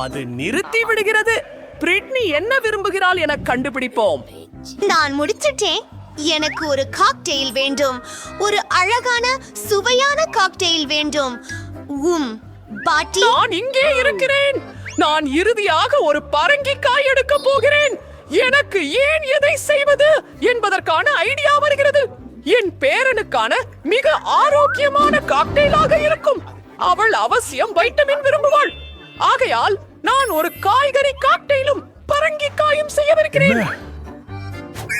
அது நிறுத்தி விடுகிறது. பிரிட்னி என்ன விரும்புகிறாள் என கண்டுபிடிப்போம். நான் முடிச்சிட்டேன். எனக்கு ஒரு காக்டெயில் வேண்டும். ஒரு அழகான சுவையான காக்டெயில் வேண்டும். பாட்டி, நான் இங்கே இருக்கிறேன். நான் இறுதியாக ஒரு பரங்கிக்காய் எடுக்க போகிறேன். எனக்கு ஏன் எதை செய்வது என்பதற்கான ஐடியா வருகிறது. என் பேரனுக்கான மிக ஆரோக்கியமான காக்டெயிலாக இருக்கும். அவள் அவசியம் வைட்டமின் விரும்புவாள். ஆகையால் நான் ஒரு காய்கறி காக்டெயிலும் பரங்கிக்காயும் செய்யவிருக்கிறேன்.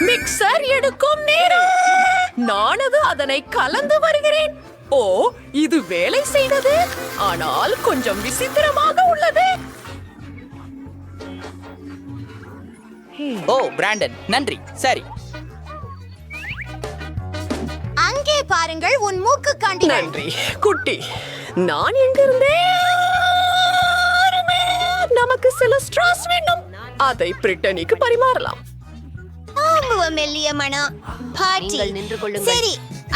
மிக்சர் எடுக்கும் நேரம். நானது அதனை கலந்து வருகிறேன். ஓ, இது வேலை செய்தது. ஆனால் கொஞ்சம் விசித்திரமாக உள்ளது. ஓ பிராண்டன், நன்றி. சரி, அங்கே பாருங்கள், உன் மூக்கு காண்டி. நன்றி குட்டி. நான் எங்கிருந்தேன்? நமக்கு சில ஸ்ட்ராஸ் வேண்டும். அதை பிரிட்டனிக்கு பரிமாறலாம். மெல்லிய மனம். பாட்டி, சரி,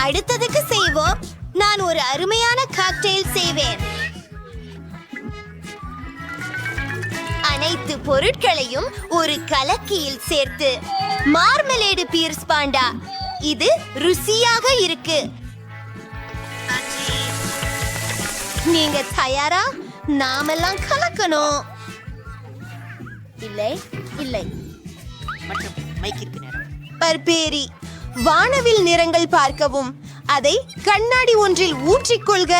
அடுத்ததுக்கு செய்வோம். நான் ஒரு அருமையான காக்டெயில் செய்வேன். அனைத்து பொருட்களையும் ஒரு கலக்கியில் சேர்த்து மார்மலேடு பீர்ஸ் பாண்டா. இது ருசியாக இருக்கு. நீங்க தயாரா? நாமெல்லாம் கலக்கணும். இல்லை இல்லை. பர்பேரி வானவில் நிறங்கள் பார்க்கவும், அதை கண்ணாடி ஒன்றில் ஊற்றிக்கொள்க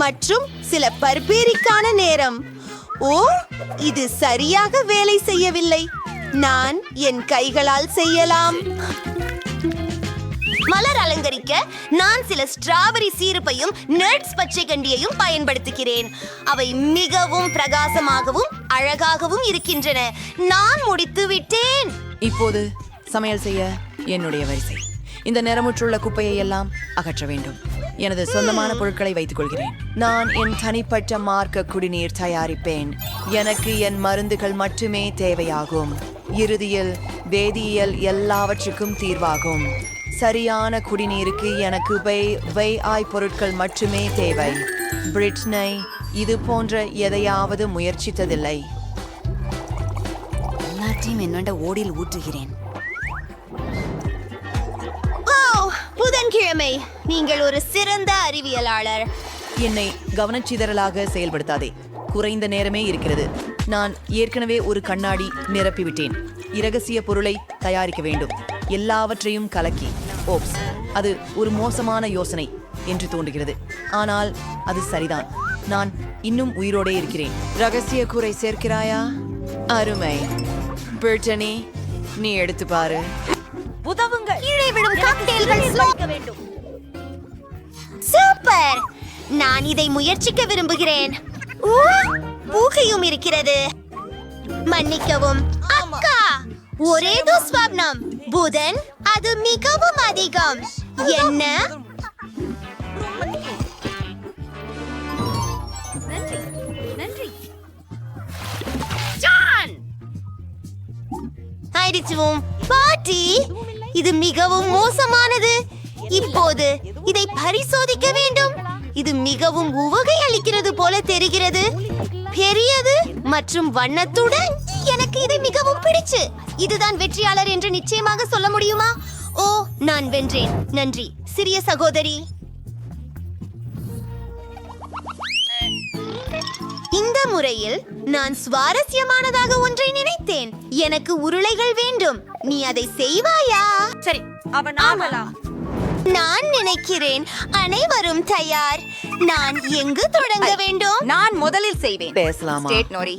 மற்றும் சில பர்பேரிக்கான நேரம். ஓ, இது சரியாக வேலை செய்யவில்லை. நான் என் கைகளால் செய்யலாம். மலர் அலங்கரிக்க நான் சில ஸ்ட்ராபெரி சீரப்பையும் நட்ஸ் பச்சை கண்டியையும் பயன்படுத்துகிறேன். அவை மிகவும் பிரகாசமாகவும் அழகாகவும் இருக்கின்றன. நான் முடித்து விட்டேன். இப்போது சமையல் செய்ய என்னுடைய வரிசை. இந்த நிறமுற்றுள்ள குப்பையை எல்லாம் அகற்ற வேண்டும். எனது சொந்தமான பொருட்களை வைத்துக் கொள்கிறேன். நான் என் தனிப்பட்ட மார்க்க குடிநீர் தயாரிப்பேன். எனக்கு என் மருந்துகள் மட்டுமே தேவையாகும். இறுதியில் வேதியியல் எல்லாவற்றுக்கும் தீர்வாகும். சரியான குடிநீருக்கு எனக்கு ஆய் பொருட்கள் மட்டுமே தேவை. பிரிட்னி இது போன்ற எதையாவது முயற்சித்ததில்லை. எல்லாத்தையும் என்னோட ஓடில் ஊற்றுகிறேன். புதன்கிழமை. நீங்கள் ஒரு சிறந்த அறிவியலாளர். என்னை கவனச்சிதறலாக செயல்படுத்தாதே. குறைந்த நேரமே இருக்கிறது. நான் ஏற்கனவே ஒரு கண்ணாடி நிரப்பிவிட்டேன். இரகசிய பொருளை தயாரிக்க வேண்டும். எல்லாவற்றையும் கலக்கி. ஓப்ஸ், அது ஒரு மோசமான யோசனை என்று தோன்றுகிறது. ஆனால் அது சரிதான். நான் இன்னும் உயிரோடே இருக்கிறேன். ரகசிய கூரை சேர்க்கிறாயா? அருமை. பிரிட்டனி, நீ எடுத்து பாரு. உதவுங்கள். கீழே விடும் காக்டெயில்கள் சுவைக்க வேண்டும். சூப்பர். நான் இதை முயற்சிக்க விரும்புகிறேன். பூகையும் இருக்கிறது. மன்னிக்கவும் அக்கா, ஒரே துஸ்வப்னம். புதன் அது மிகவும் அதிகம். என்ன? ஆயிடுச்சுவும். பாட்டி, இது மிகவும் மோசமானது. இப்போது இதை பரிசோதிக்க வேண்டும். இது மிகவும் உவகை அளிக்கிறது போல தெரிகிறது. பெரியது மற்றும் வண்ணத்துடன் எனக்கு இது மிகவும் பிடிச்சு. இதுதான் வெற்றியாளர் என்று நிச்சயமாக சொல்ல முடியுமா? ஓ, நான் வென்றேன். நன்றி சிறிய சகோதரி. இந்த முறையில் நான் சுவாரஸ்யமானதாக ஒன்றை நினைத்தேன். எனக்கு உருளைகள் வேண்டும். நீ அதை செய்வாயா? சரி, அவன் ஆமலா. நான் நினைக்கிறேன் அனைவரும் தயார். நான் எங்கு தொடங்க வேண்டும்? நான் முதலில் செய்வேன். பேசலாமா? State Nori.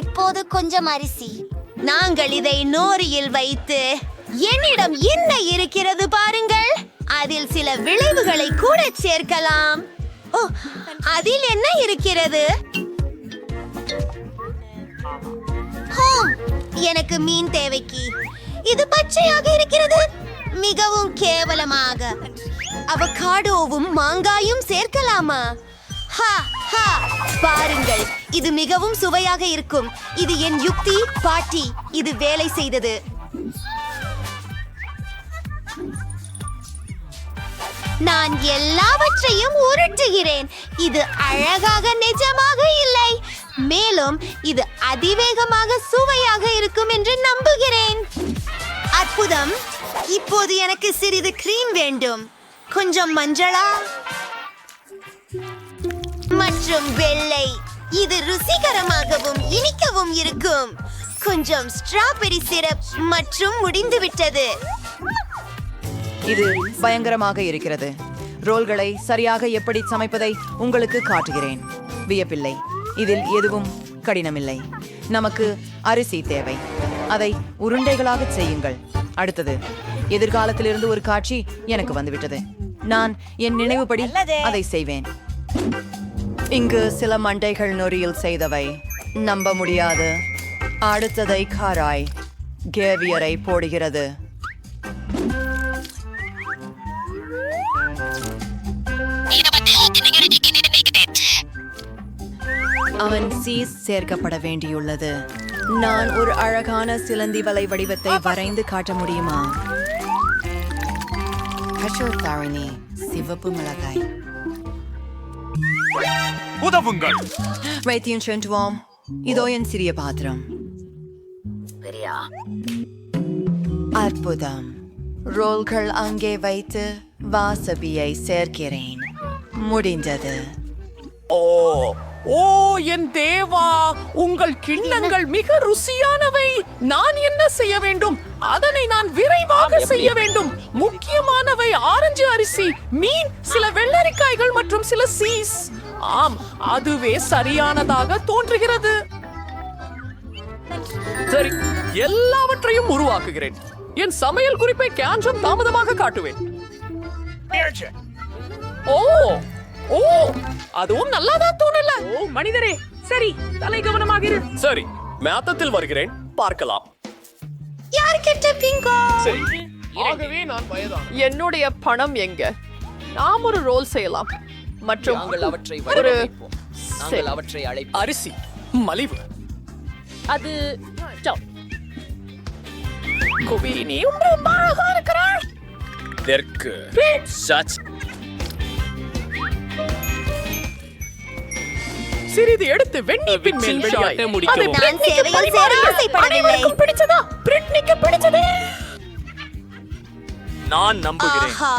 இப்போது கொஞ்சம் அரிசி. நாங்கள் இதை நோரியில் வைத்து, என்னிடம் என்ன இருக்கிறது பாருங்கள். அதில் சில விளைவுகளை கூட சேர்க்கலாம். ஓ, அதில் என்ன இருக்கிறது? எனக்கு மீன் தேவைக்கு. இது பச்சையாக இருக்கிறது. மிகவும் கேவலமாக. அவகாடோவும் மாங்காயும் சேர்க்கலாமா? பாருங்கள், இது மிகவும் சுவையாக இருக்கும். இது என் யுக்தி பாட்டி. இது வேலை செய்தது. நான் எல்லாவற்றையும் உருட்டுகிறேன். இது அழகாக நிஜமாக இல்லை. மேலும் இது அதிவேகமாக சுவையாக இருக்கும் என்று நம்புகிறேன். அற்புதம். இப்போது எனக்கு சிறிது கிரீம் வேண்டும். கொஞ்சம் மஞ்சளா மற்றும் வெள்ளை. இது ருசிகரமாகவும் இனிக்கவும் இருக்கும். கொஞ்சம் ஸ்ட்ராபெரி சிரப் மற்றும் முடிந்துவிட்டது. இது பயங்கரமாக இருக்கிறது. ரோல்களை சரியாக எப்படி சமைப்பதை உங்களுக்கு காட்டுகிறேன். வியப்பில்லை, இதில் எதுவும் கடினமில்லை. நமக்கு அரிசி தேவை. அதை உருண்டைகளாக செய்யுங்கள். அடுத்தது, எதிர்காலத்திலிருந்து ஒரு காட்சி எனக்கு வந்துவிட்டது. நான் என் நினைவுபடி அதை செய்வேன். இங்கு சில மண்டைகள் நொறியில் செய்தவை. நம்ப முடியாது. அடுத்ததை காராய் கேவியரை போடுகிறது. அவன் சீஸ் சேர்க்கப்பட வேண்டியுள்ளது. நான் ஒரு அழகான சிலந்தி வலை வடிவத்தை வரைந்து காட்ட முடியுமா? சிவப்பு மிளகாய். உதவுங்கள். வைத்தியம் சென்றுவோம். இதோ என் சிறிய பாத்திரம். அற்புதம். ரோல்கள் அங்கே வைத்து வாசபியை சேர்க்கிறேன். முடிந்தது. ஓ ஓ என் தேவா, உங்கள் கிண்ணங்கள் மிக ருசியானவை. நான் என்ன செய்ய வேண்டும்? அதனை நான் விரைவாக செய்ய வேண்டும். முக்கியமானவை ஆரஞ்சு அரிசி, மீன், சில வெள்ளரிக்காய்கள் மற்றும் சில சீஸ். ஆம், அதுவே சரியானதாக தோன்றுகிறது. சரி, எல்லாவற்றையும் உருவாக்குகிறேன். என் சமையல் குறிப்பை கொஞ்சம் தாமதமாக காட்டுவேன். ஓ ஓ அதுவும் நல்லாதான் தோணல. ஓ மனிதரே, சரி, தலை கவனமாக இரு. சரி, மேத்தத்தில் வருகிறேன், பார்க்கலாம். யார் கெட்ட பிங்கோ? சரி, ஆகவே நான் வயதான். என்னுடைய பணம் எங்க? நாம் ஒரு ரோல் செய்யலாம் மற்றும் நாங்கள் அவற்றை ஒரு வடிவமைப்போம். நாங்கள் அவற்றை அழைப்போம். அரிசி மலிவு. அது குவி, நீ ரொம்ப அழகா இருக்கிறாய். இதற்கு சச் சிறிது எடுத்து வெண்ணீப்பின் மேல் விளையாட்ட முடிக்கவும். நான் சேவையில் சேர ஆசைப்படவில்லை. பிடிச்சதா? பிரிட்னிக்கு பிடிச்சது. நான் நம்புகிறேன். ஆஹா,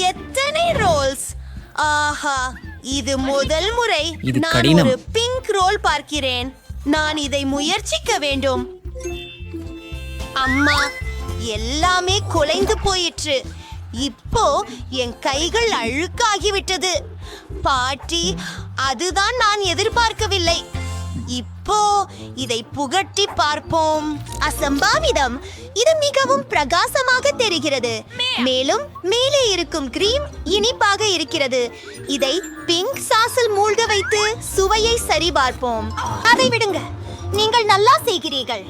எத்தனை ரோல்ஸ்! ஆஹா, இது முதல் முறை நான் ஒரு பிங்க் ரோல் பார்க்கிறேன். நான் இதை முயற்சிக்க வேண்டும். அம்மா, எல்லாமே குலைந்து போயிற்று. இப்போ என் கைகள் அழுக்காகிவிட்டது. பாட்டி, அதுதான் நான் எதிர்பார்க்கவில்லை. இப்போ இதை புகட்டி பார்ப்போம். அசம்பாவிதம். இது மிகவும் பிரகாசமாக தெரிகிறது. மேலும் மேலே இருக்கும் கிரீம் இனிப்பாக இருக்கிறது. இதை பிங்க் சாஸில் மூழ்க வைத்து சுவையை சரிபார்ப்போம். அதை விடுங்க, நீங்கள் நல்லா செய்கிறீர்கள்.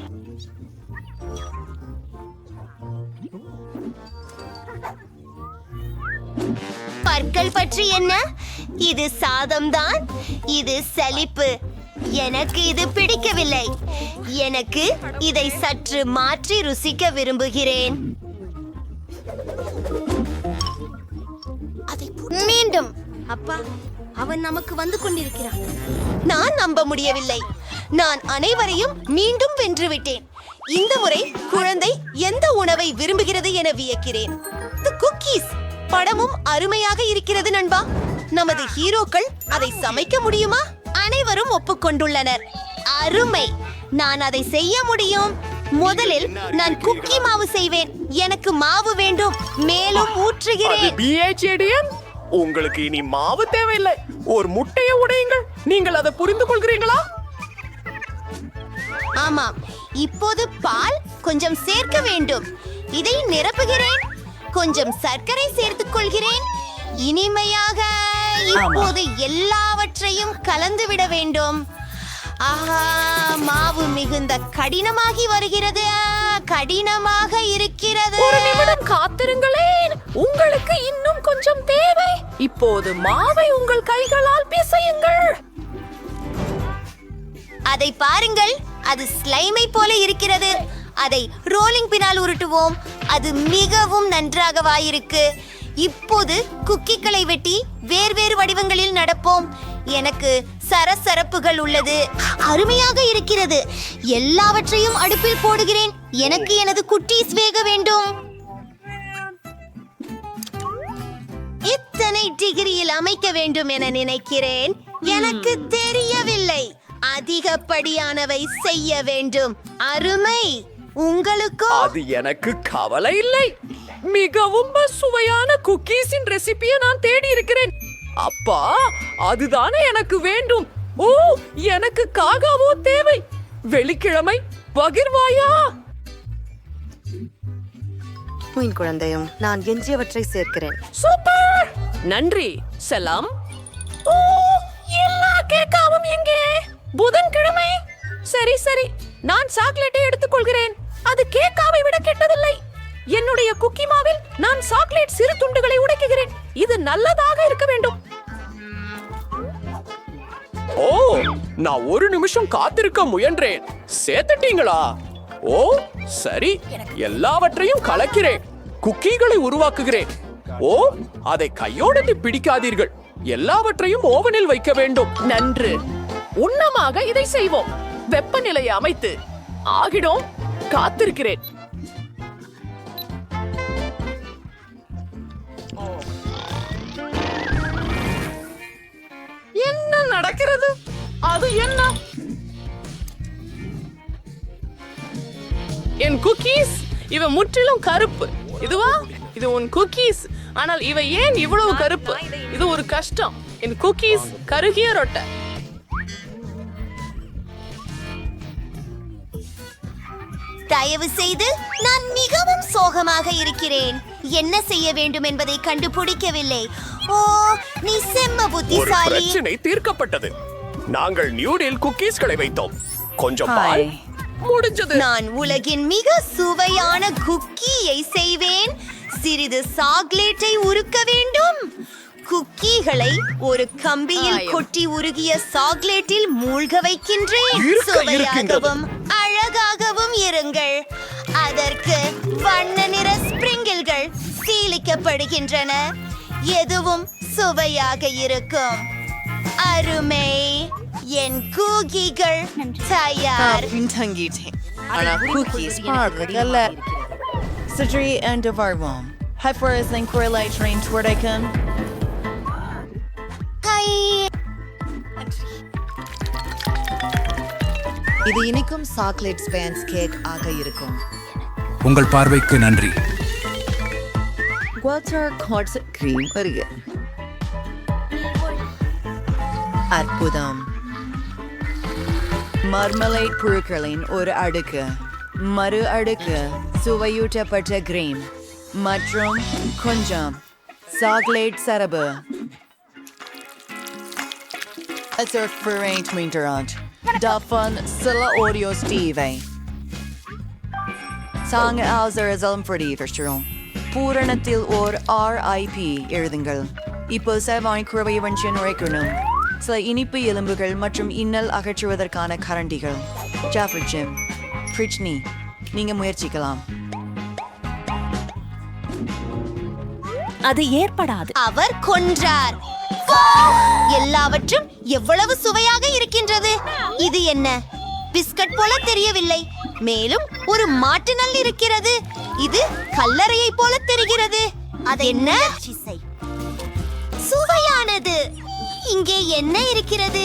பற்கள் பற்றி என்ன? இது சாதம்தான். இது சலிப்பு. எனக்கு இது பிடிக்கவில்லை. எனக்கு இதை சற்று மாற்றி ருசிக்க விரும்புகிறேன். மீண்டும் அப்பா, அவன் நமக்கு வந்து கொண்டிருக்கிறான். நான் நம்ப முடியவில்லை. நான் அனைவரையும் மீண்டும் வென்றுவிட்டேன். இந்த முறை குழந்தை எந்த உணவை விரும்புகிறது என வியக்கிறேன். குக்கீஸ். படமும் அருமையாக இருக்கிறது நண்பா. நமது ஹீரோக்கள் அதை சமைக்க முடியுமா? அனைவரும் ஒப்புக்கொண்டுள்ளனர். அருமை. நான் அதை செய்ய முடியும். முதலில் நான் குக்கி மாவு செய்வேன். எனக்கு மாவு வேண்டும். மேலும் ஊற்றுகிறேன். BHADM, உங்களுக்கு இனி மாவு தேவையில்லை. ஒரு முட்டையை உடையுங்கள். நீங்கள் அதை புரிந்து கொள்கிறீங்களா? ஆமாம். இப்போது பால் கொஞ்சம் சேர்க்க வேண்டும். இதை நிரப்புகிறேன். கொஞ்சம் சர்க்கரை சேர்த்துக் கொள்கிறேன். இனிமையாக இப்போது எல்லாவற்றையும் கலந்து விட வேண்டும். ஆஹா, மாவு மிகுந்த கடினமாகி வருகிறது. கடினமாக இருக்கிறது. ஒரு நிமிடம் காத்திருங்களேன். உங்களுக்கு இன்னும் கொஞ்சம் தேவை. இப்போது மாவை உங்கள் கைகளால் பிசையுங்கள். அதை பாருங்கள், அது ஸ்லைமை போல இருக்கிறது. அதை ரோலிங் பின்னால் உருட்டுவோம். அது மிகவும் நன்றாகவாயிருக்கு. இப்போது குக்கிகளை வெட்டி வேறு வடிவங்களில் நடப்போம். எனக்கு சரசரப்புகள் உள்ளது. அருமையாக இருக்கிறது. எல்லாவற்றையும் அடுப்பில் போடுகிறேன். எனக்கு எனது குட்டீஸ் வேக வேண்டும். இத்தனை டிகிரியில் அமைக்க வேண்டும் என நினைக்கிறேன். எனக்கு தெரியவில்லை. அதிகப்படியானவை செய்ய வேண்டும். அருமை. உங்களுக்கோ? அது எனக்கு கவலை இல்லை. மிகவும் சுவையான குக்கீஸின் ரெசிபியை நான் தேடி இருக்கிறேன். அப்பா, அதுதானே எனக்கு வேண்டும். ஓ, எனக்கு காகாவோ தேவை. வெள்ளிக்கிழமை பகிர்வாயா? உன் குழந்தையும் நான் எஞ்சியவற்றை சேர்க்கிறேன். சூப்பர், நன்றி. செலாம். ஓ, எல்லா கேக்காவும் எங்கே? புதன்கிழமை. சரி சரி, நான் சாக்லேட்டை எடுத்துக்கொள்கிறேன். அது கேக்காவை விட கெட்டதில்லை. என்னுடைய குக்கி மாவில் நான் சாக்லேட் சிறு துண்டுகளை உடைக்குகிறேன். இது நல்லதாக இருக்க வேண்டும். ஓ, நான் ஒரு நிமிஷம் காத்திருக்க முயன்றேன். சேர்த்துட்டீங்களா? ஓ சரி, எல்லாவற்றையும் கலக்கிறேன். குக்கீகளை உருவாக்குகிறேன். ஓ, அதை கையோடு பிடிக்காதீர்கள். எல்லாவற்றையும் ஓவனில் வைக்க வேண்டும். நன்று. உன்னமாக இதை செய்வோம். வெப்பநிலையை அமைத்து ஆகிடும். காத்திருக்கிறேன். என்ன நடக்கிறது? அது என்ன? என் குக்கீஸ் இவ முற்றிலும் கருப்பு. இதுவா? இது உன் குக்கீஸ். ஆனால் இவ ஏன் இவ்வளவு கருப்பு? இது ஒரு கஷ்டம். என் குக்கீஸ் கருகிய ரொட்டை. தயவு செய்து, நான் மிகவும் சோகமாக இருக்கிறேன். என்ன செய்ய வேண்டும் என்பதை கண்டுபிடிக்கவில்லை. ஓ, நீ செம்ம ஒரு புத்திசாலி. பிரச்சனை தீர்க்கப்பட்டது. நாங்கள் நியூடில் குக்கீஸ்களை வைத்தோம். கொஞ்சம் பால். ஹாய். முடிஞ்சது. நான் உலகின் மிக சுவையான குக்கியை செய்வேன். சிறிது சாக்லேட்டை உருக்க வேண்டும். குக்கீகளை ஒரு கம்பியில் கொட்டி உருகிய சாக்லேட்டில் மூழ்க வைக்கின்றேன். சுவையாகவும் அழகாகவும் இருங்கள். அதற்கு வண்ண நிற ஸ்பிரிங்கிள்கள் சீலிக்கப்படுகின்றன. எதுவும் சுவையாக இருக்கும். அருமை. என் குக்கீகள் தயார். பின்தங்கிட்டேன். ஆனா cookies பார்க்கல. சற்றே end of our warm. Hyperisling correlate train toward high. இது இனிக்கும் சாக்லேட் ஸ்பான்ஸ் கேக் ஆக இருக்கும். உங்கள் பார்வைக்கு நன்றி. Water quartz cream வருக. அற்புதம். மார்மலைட் புழுக்களின் ஒரு அடுக்கு, மறு அடுக்கு சுவையூட்டப்பட்ட கிரீம் மற்றும் கொஞ்சம் சாக்லேட் சரபு. Davon சில ஓரியோ ஸ்டீவை சாங் ஆசரம் பிரதீவர்ஷரும் பூரணத்தில் ஓர் RIP எழுதுங்கள். இப்போ சேவாய் குறவை வஞ்சிய நுழைக்கணும். சில இனிப்பு எலும்புகள் மற்றும் இன்னல் அகற்றுவதற்கான கரண்டிகள். ஜாஃபர் ஜிம், பிரிட்னி, நீங்க முயற்சிக்கலாம். அது ஏற்படாது. அவர் கொன்றார். எல்லாவற்றும் எவ்வளவு சுவையாக இருக்கின்றது. இது என்ன? பிஸ்கட் போல தெரியவில்லை. மேலும் ஒரு மாட்டு நல் இருக்கிறது. இது கல்லறையை போல தெரிகிறது. அது என்ன? சுவையானது. இங்கே என்ன இருக்கிறது?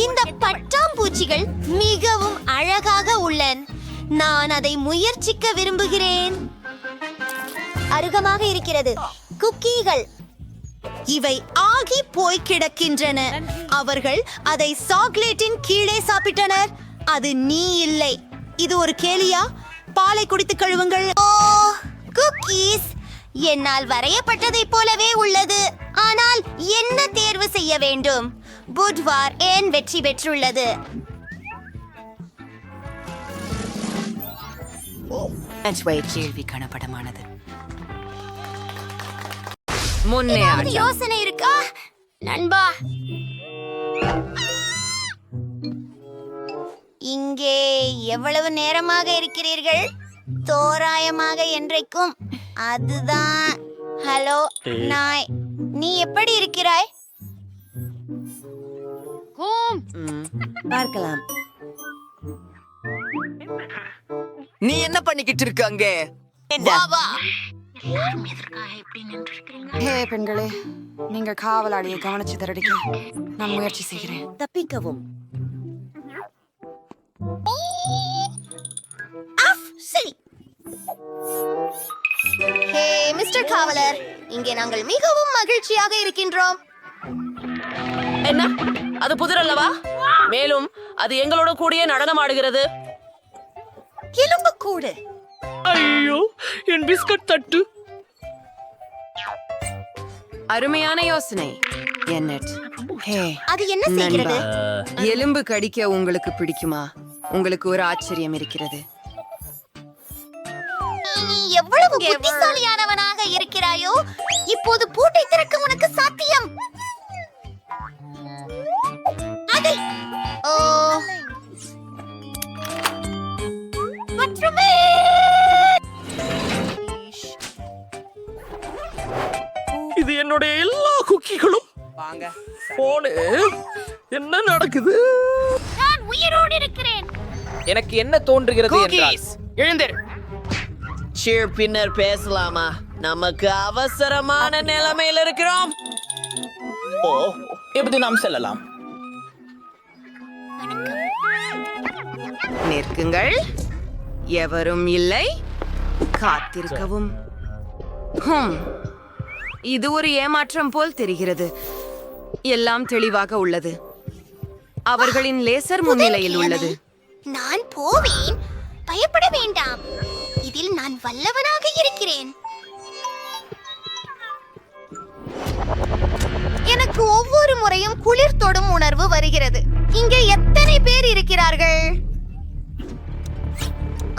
இந்த பட்டாம்பூச்சிகள் மிகவும் அழகாக உள்ளன. நான் அதை முயற்சிக்க விரும்புகிறேன். அருகமாக இருக்கிறது. குக்கீகள் இவை ஆகி போய் கிடக்கின்றன. அவர்கள் அதை சாக்லேட்டின் கீழே சாப்பிட்டனர். அது நீ இல்லை. இது ஒரு கேலியா? பாலை குடித்து கழுவுங்கள். ஓ, குக்கீஸ் என்னால் வரையப்பட்டதைப் போலவே உள்ளது. ஆனால் என்ன தேர்வு செய்ய வேண்டும்? புட்வார் ஏன் வெற்றி பெற்றுள்ளது? கேள்வி கணப்படமானது. ஏதாவது யோசனை இருக்கா நண்பா? இங்கே எவ்வளவு நேரமாக இருக்கிறீர்கள்? தோராயமாக என்றைக்கும் அதுதான். ஹலோ நாய், நீ எப்படி இருக்கிறாய்? பார்க்கலாம். நீ என்ன பண்ணிக்கிட்டு இருக்க அங்க? ஹே பெண்களே, நீங்க காவலாளியை கவனிச்சு தரடிக்க நான் முயற்சி செய்கிறேன். தப்பிக்கவும். சரி. ஹே மிஸ்டர் காவலர், இங்கே நாங்கள் மிகவும் மகிழ்ச்சியாக இருக்கின்றோம். என்ன அது புதிர் அல்லவா? மேலும் அது எங்களோட கூடயே நடனம் ஆடுகிறது. எலும்பு கூடு. ஐயோ, என் பிஸ்கட் தட்டு. அருமையான யோசனை. என்னட்? ஹே, அது என்ன செய்கிறது? எலும்பு கடிக்க உங்களுக்கு பிடிக்குமா? உங்களுக்கு ஒரு ஆச்சரியம் இருக்கிறது. நீ எவ்வளவு புத்திசாலியானவனாக இருக்கிறாயோ, இப்போது பூட்டை திறக்க உனக்கு சாத்தியம். அதை ஓ மற்றுமே இது என்னுடைய எல்லா குக்கிகளும். போனே, என்ன நடக்குது? நான் உயிரோடு இருக்கிறேன். எனக்கு என்ன தோன்றுகிறது என்றால், எழுந்திரு. பின்னர் பேசலாமா? நமக்கு அவசரமான நிலைமையில் இருக்கிறோம். ஓ, இப்படி நாம் செல்லலாம். நிற்குங்கள். எவரும் இல்லை. காத்திருக்கவும். இது ஒரு ஏமாற்றம் போல் தெரிகிறது. எல்லாம் தெளிவாக உள்ளது. அவர்களின் லேசர் முன்னிலையில் உள்ளது. நான் போவேன், பயப்பட வேண்டாம். இதில் நான் வல்லவனாக இருக்கிறேன். எனக்கு ஒவ்வொரு முறையும் குளிர் தொடும் உணர்வு வருகிறது. இங்கே எத்தனை பேர் இருக்கிறார்கள்?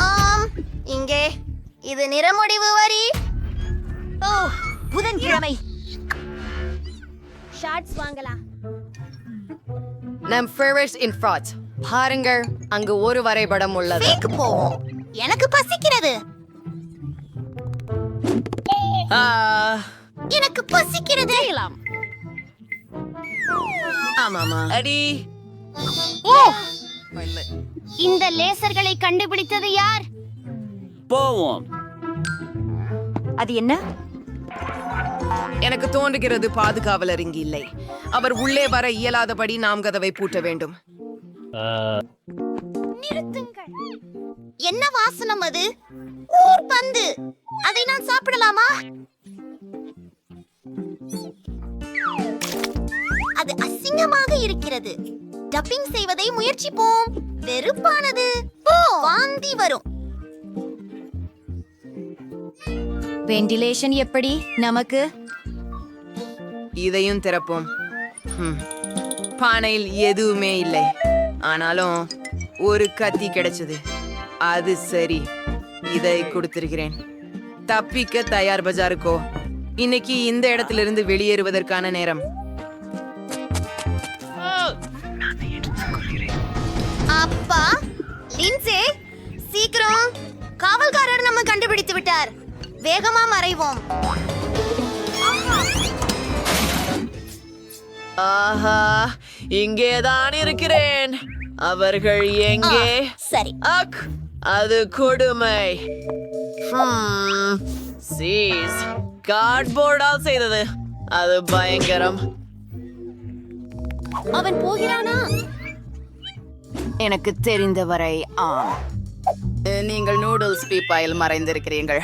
ஆம், இங்கே. இது நிறமுடிவு வரி. ஓ, புதன்கிழமை. ஷார்ட்ஸ் வாங்கலாம். நம் ஃபேவரட்ஸ் இன் ஃப்ராட். பாருங்கள், அங்கு ஒரு வரைபடம் உள்ளது. வீக்கு போவோம். எனக்கு பசிக்கிறது. எனக்கு பசிக்கிறது. ஆமாமா. அடி இந்த லேசர்களை கண்டுபிடித்தது யார்? போவோம். அது என்ன? எனக்கு தோன்றுகிறது பாதுகாவலர் இங்கு இல்லை. அவர் உள்ளே வர இயலாதபடி நாம் கதவை பூட்ட வேண்டும். நிறுத்துங்கள். என்ன வாசனம் அது? ஊர் பந்து. அதை நான் சாப்பிடலாமா? அது அசிங்கமாக இருக்கிறது. டப்பிங் செய்வதை முயற்சிப்போம். வெறுப்பானது. வாந்தி வரும். வென்டிலேஷன் எப்படி நமக்கு? இதையும் திறப்போம். பானையில் எதுவுமே இல்லை. ஆனாலும் ஒரு கத்தி கிடைச்சது. அது சரி, இதை கொடுத்திருக்கிறேன். தப்பிக்க தயார் பஜாருக்கோ. இன்னைக்கு இந்த இடத்திலிருந்து வெளியேறுவதற்கான நேரம். அப்பா, லின்சே, சீக்கிரம். காவல்காரர் நம்ம கண்டுபிடித்து விட்டார். வேகமா மறைவோம். ஆஹா, இங்கேதான் இருக்கிறேன். அவர்கள் எங்கே? சரி. அக், அது கொடுமை. சீஸ், கார்ட்போர்டால் செய்தது. அது பயங்கரம். அவன் போகிறானா? எனக்கு தெரிந்தவரை ஆம். நீங்கள் நூடுல்ஸ் பீப்பாயில் மறைந்திருக்கிறீர்கள்.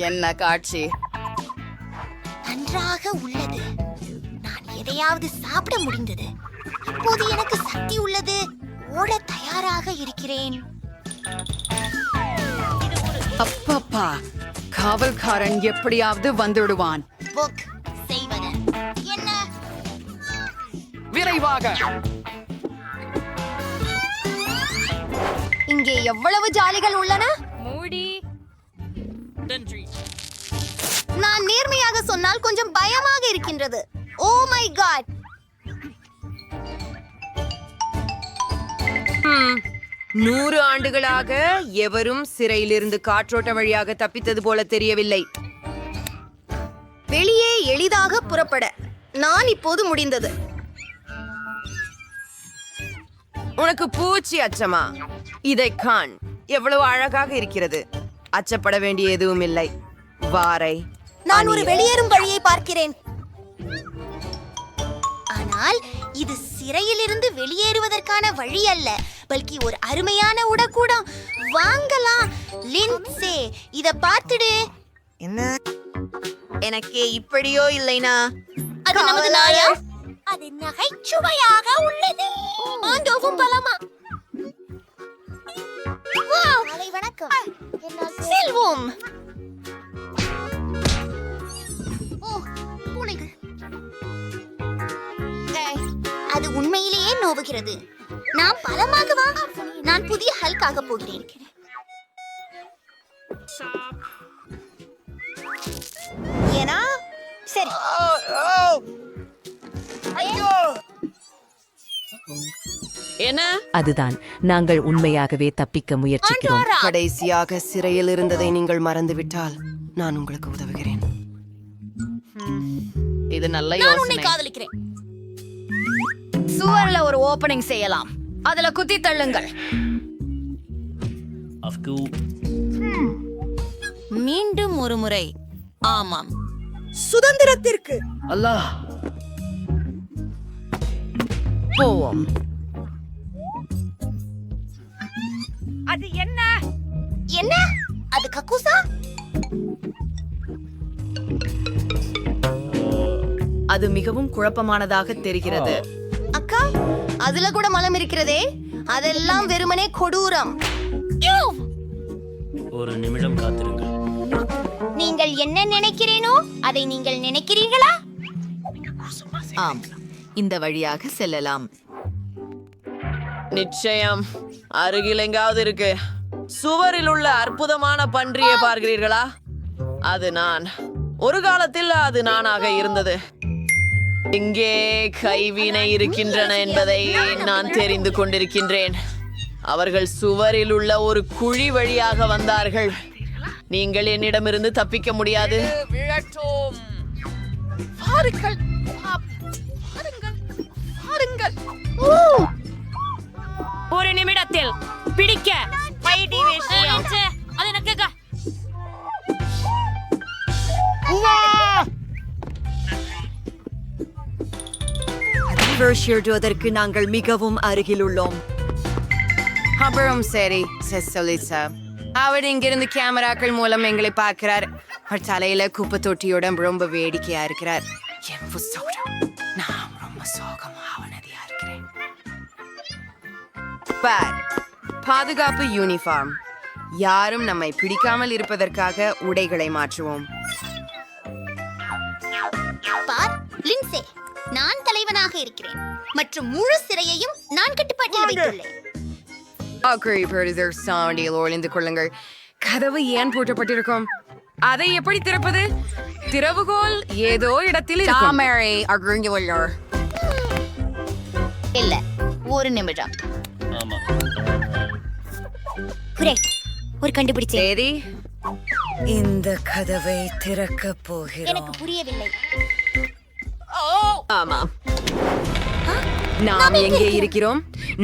என்ன காட்சி! நன்றாக உள்ளது. நான் எதையாவது சாப்பிட முடிந்தது. இப்போது எனக்கு சக்தி உள்ளது. ஓட தயாராக இருக்கிறேன். அப்பப்பா, காவல்காரன் எப்படியாவது வந்துடுவான். புக் செய்வது என்ன? விரைவாக! இங்கே எவ்வளவு ஜாலிகள் உள்ளன. நான் நேர்மையாக சொன்னால் கொஞ்சம் பயமாக இருக்கின்றது. Oh my God! 100 ஆண்டுகளாக எவரும் சிறையிலிருந்து காற்றோட்ட வழியாக தப்பித்தது போல தெரியவில்லை. வெளியே எளிதாக புறப்பட நான் இப்போது முடிந்தது. உனக்கு பூச்சி அச்சமா? இதை காண், எவ்வளவு அழகாக இருக்கிறது. அச்சப்பட வேண்டிய எதுவும் இல்லை. வாரை நான் ஒரு வெளியேறும் வழியை பார்க்கிறேன். ஆனால் இது சிறையிலிருந்து வெளியேறுவதற்கான வழி அல்ல, பல்கி ஒரு அருமையான உடக்கூடம். வாங்கலாம். லின்சே, இத பார்த்துடு. என்ன எனக்கு இப்படியோ இல்லைனா? அது நமது நாயா? அது நகைச்சுவையாக உள்ளது. ஆண்டோவும் பலமா. வணக்கம். செல்வோம். அது உண்மையிலேயே நோவுகிறது. நான் பலமாகவா? நான் புதிய ஹல்க் ஆக போகிறேன். ஏனா சரி. என்ன? அதுதான் நாங்கள் உண்மையாகவே தப்பிக்க முயற்சிக்கிறோம். கடைசியாக சிறையில் இருந்ததை நீங்கள் மறந்துவிட்டால் நான் உங்களுக்கு உதவுகிறேன். இது நல்ல நான் உன்னை யோசனை. காதலிக்கிறேன். சுவர்ல ஒரு ஓபனிங் செய்யலாம். அதுல குத்தி தள்ளுங்கள். மீண்டும் ஒரு முறை. ஆமாம். சுதந்திரத்திற்கு அல்லாஹ். போவோம். அது என்ன? என்ன? அது கக்கூசா? அது மிகவும் குழப்பமானதாக தெரிகிறது. அக்கா, அதுல கூட மலம் இருக்கிறதே. அதெல்லாம் வெறுமனே கொடூரம். ஒரு நிமிடம் காத்திருங்கள். நீங்கள் என்ன நினைக்கிறேனோ அதை நீங்கள் நினைக்கிறீர்களா? ஆம், இந்த வழியாக செல்லலாம். நிச்சயம். அருகில் எங்காவது இருக்கு. சுவரில் உள்ள அற்புதமான பன்றியை பார்க்கிறீர்களா? அது நான். ஒரு காலத்தில் அது நானாக இருந்தது. இங்கே கைவினை இருக்கின்றன என்பதை நான் தெரிந்து கொண்டிருக்கின்றேன். அவர்கள் சுவரில் உள்ள ஒரு குழி வழியாக வந்தார்கள். நீங்கள் என்னிடமிருந்து தப்பிக்க முடியாது. பாருங்கள். பாருங்கள். பாருங்கள். ஒரு நிமிடத்தில் பிடிக்க. அது எனக்கு அதற்கு நாங்கள் மிகவும் அருகில் உள்ளோம். அப்புறம் சரி, செசலிசா அவர் இங்கிருந்து கேமராக்கள் மூலம் எங்களை பார்க்கிறார். அவர் தலையில குப்பை தொட்டியோட ரொம்ப வேடிக்கையா இருக்கிறார். நான் ரொம்ப சோகமா அவனதியா இருக்கிறேன். பார், பாதுகாப்பு யூனிஃபார்ம். யாரும் நம்மை பிடிக்காமல் இருப்பதற்காக உடைகளை மாற்றுவோம். பார், லின்சே, நான் தலைவனாக இருக்கிறேன் மற்றும் முழு சிறையையும் நான் கட்டுப்பாட்டில் வைத்துள்ளேன். ஒளிந்து கொள்ளுங்கள். கதவு ஏன் பூட்டப்பட்டிருக்கும்? அதை எப்படி திறப்பது? திறவுகோல் ஏதோ இடத்தில் இல்ல, ஒரு நிமிடம். ஒரு கண்டுபிடிச்சேன். சரி, இந்த கதவை திறக்க போகிறோம். எனக்கு புரியவில்லை. ஆமா, நாம் எங்கே இருக்கிறோம்?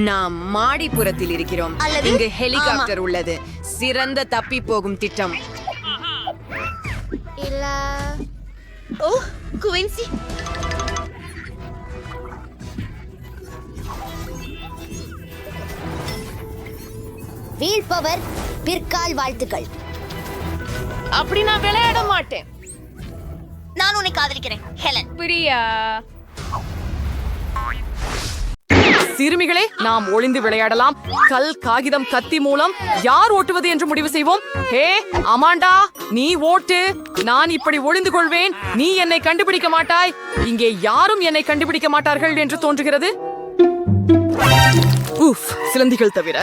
நாம் மாடிப்புறத்தில் இருக்கிறோம். அல்லது இங்கு ஹெலிகாப்டர் உள்ளது. சிறந்த தப்பி போகும் திட்டம். இல்ல. ஓ, குவின்சி. வீழ்பவர் பிற்கால் வாழ்த்துக்கள். அப்படி நான் விளையாட மாட்டேன். நான் உன்னை காதலிக்கிறேன், ஹெலன். பிரியா. சிறுமிகளே, நாம் ஒளிந்து விளையாடலாம். கல், காகிதம், கத்தி மூலம் யார் ஓட்டுவது என்று முடிவு செய்வோம். ஹே அமாண்டா, நீ ஓட்டு. நான் இப்படி ஒளிந்து கொள்வேன். நீ என்னை கண்டுபிடிக்க மாட்டாய். இங்கே யாரும் என்னை கண்டுபிடிக்க மாட்டார்கள் என்று தோன்றுகிறது. சிலந்திகள் தவிர.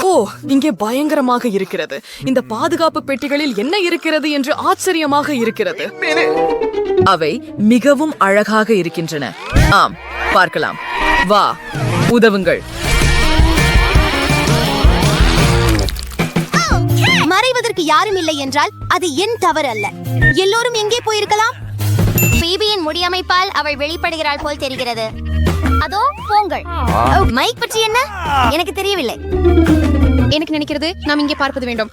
ஓ, இங்கே பயங்கரமாக இருக்கிறது. இந்த பாதுகாப்பு பெட்டிகளில் என்ன இருக்கிறது என்று ஆச்சரியமாக இருக்கிறது. அவை மிகவும் அழகாக இருக்கின்றன. ஆம், பார்க்கலாம். வா, உதவுங்கள். மறைவதற்கு யாரும் இல்லை என்றால் அது என் தவறு அல்ல. எல்லோரும் எங்கே போயிருக்கலாம்? பேபியின் முடியமைப்பால் அவள் வெளிப்படுகிறாள் போல் தெரிகிறது. அதோ போங்கள். மைக் பற்றி என்ன? எனக்கு தெரியவில்லை. எனக்கு நினைக்கிறது நாம் இங்கே பார்ப்பது வேண்டும்.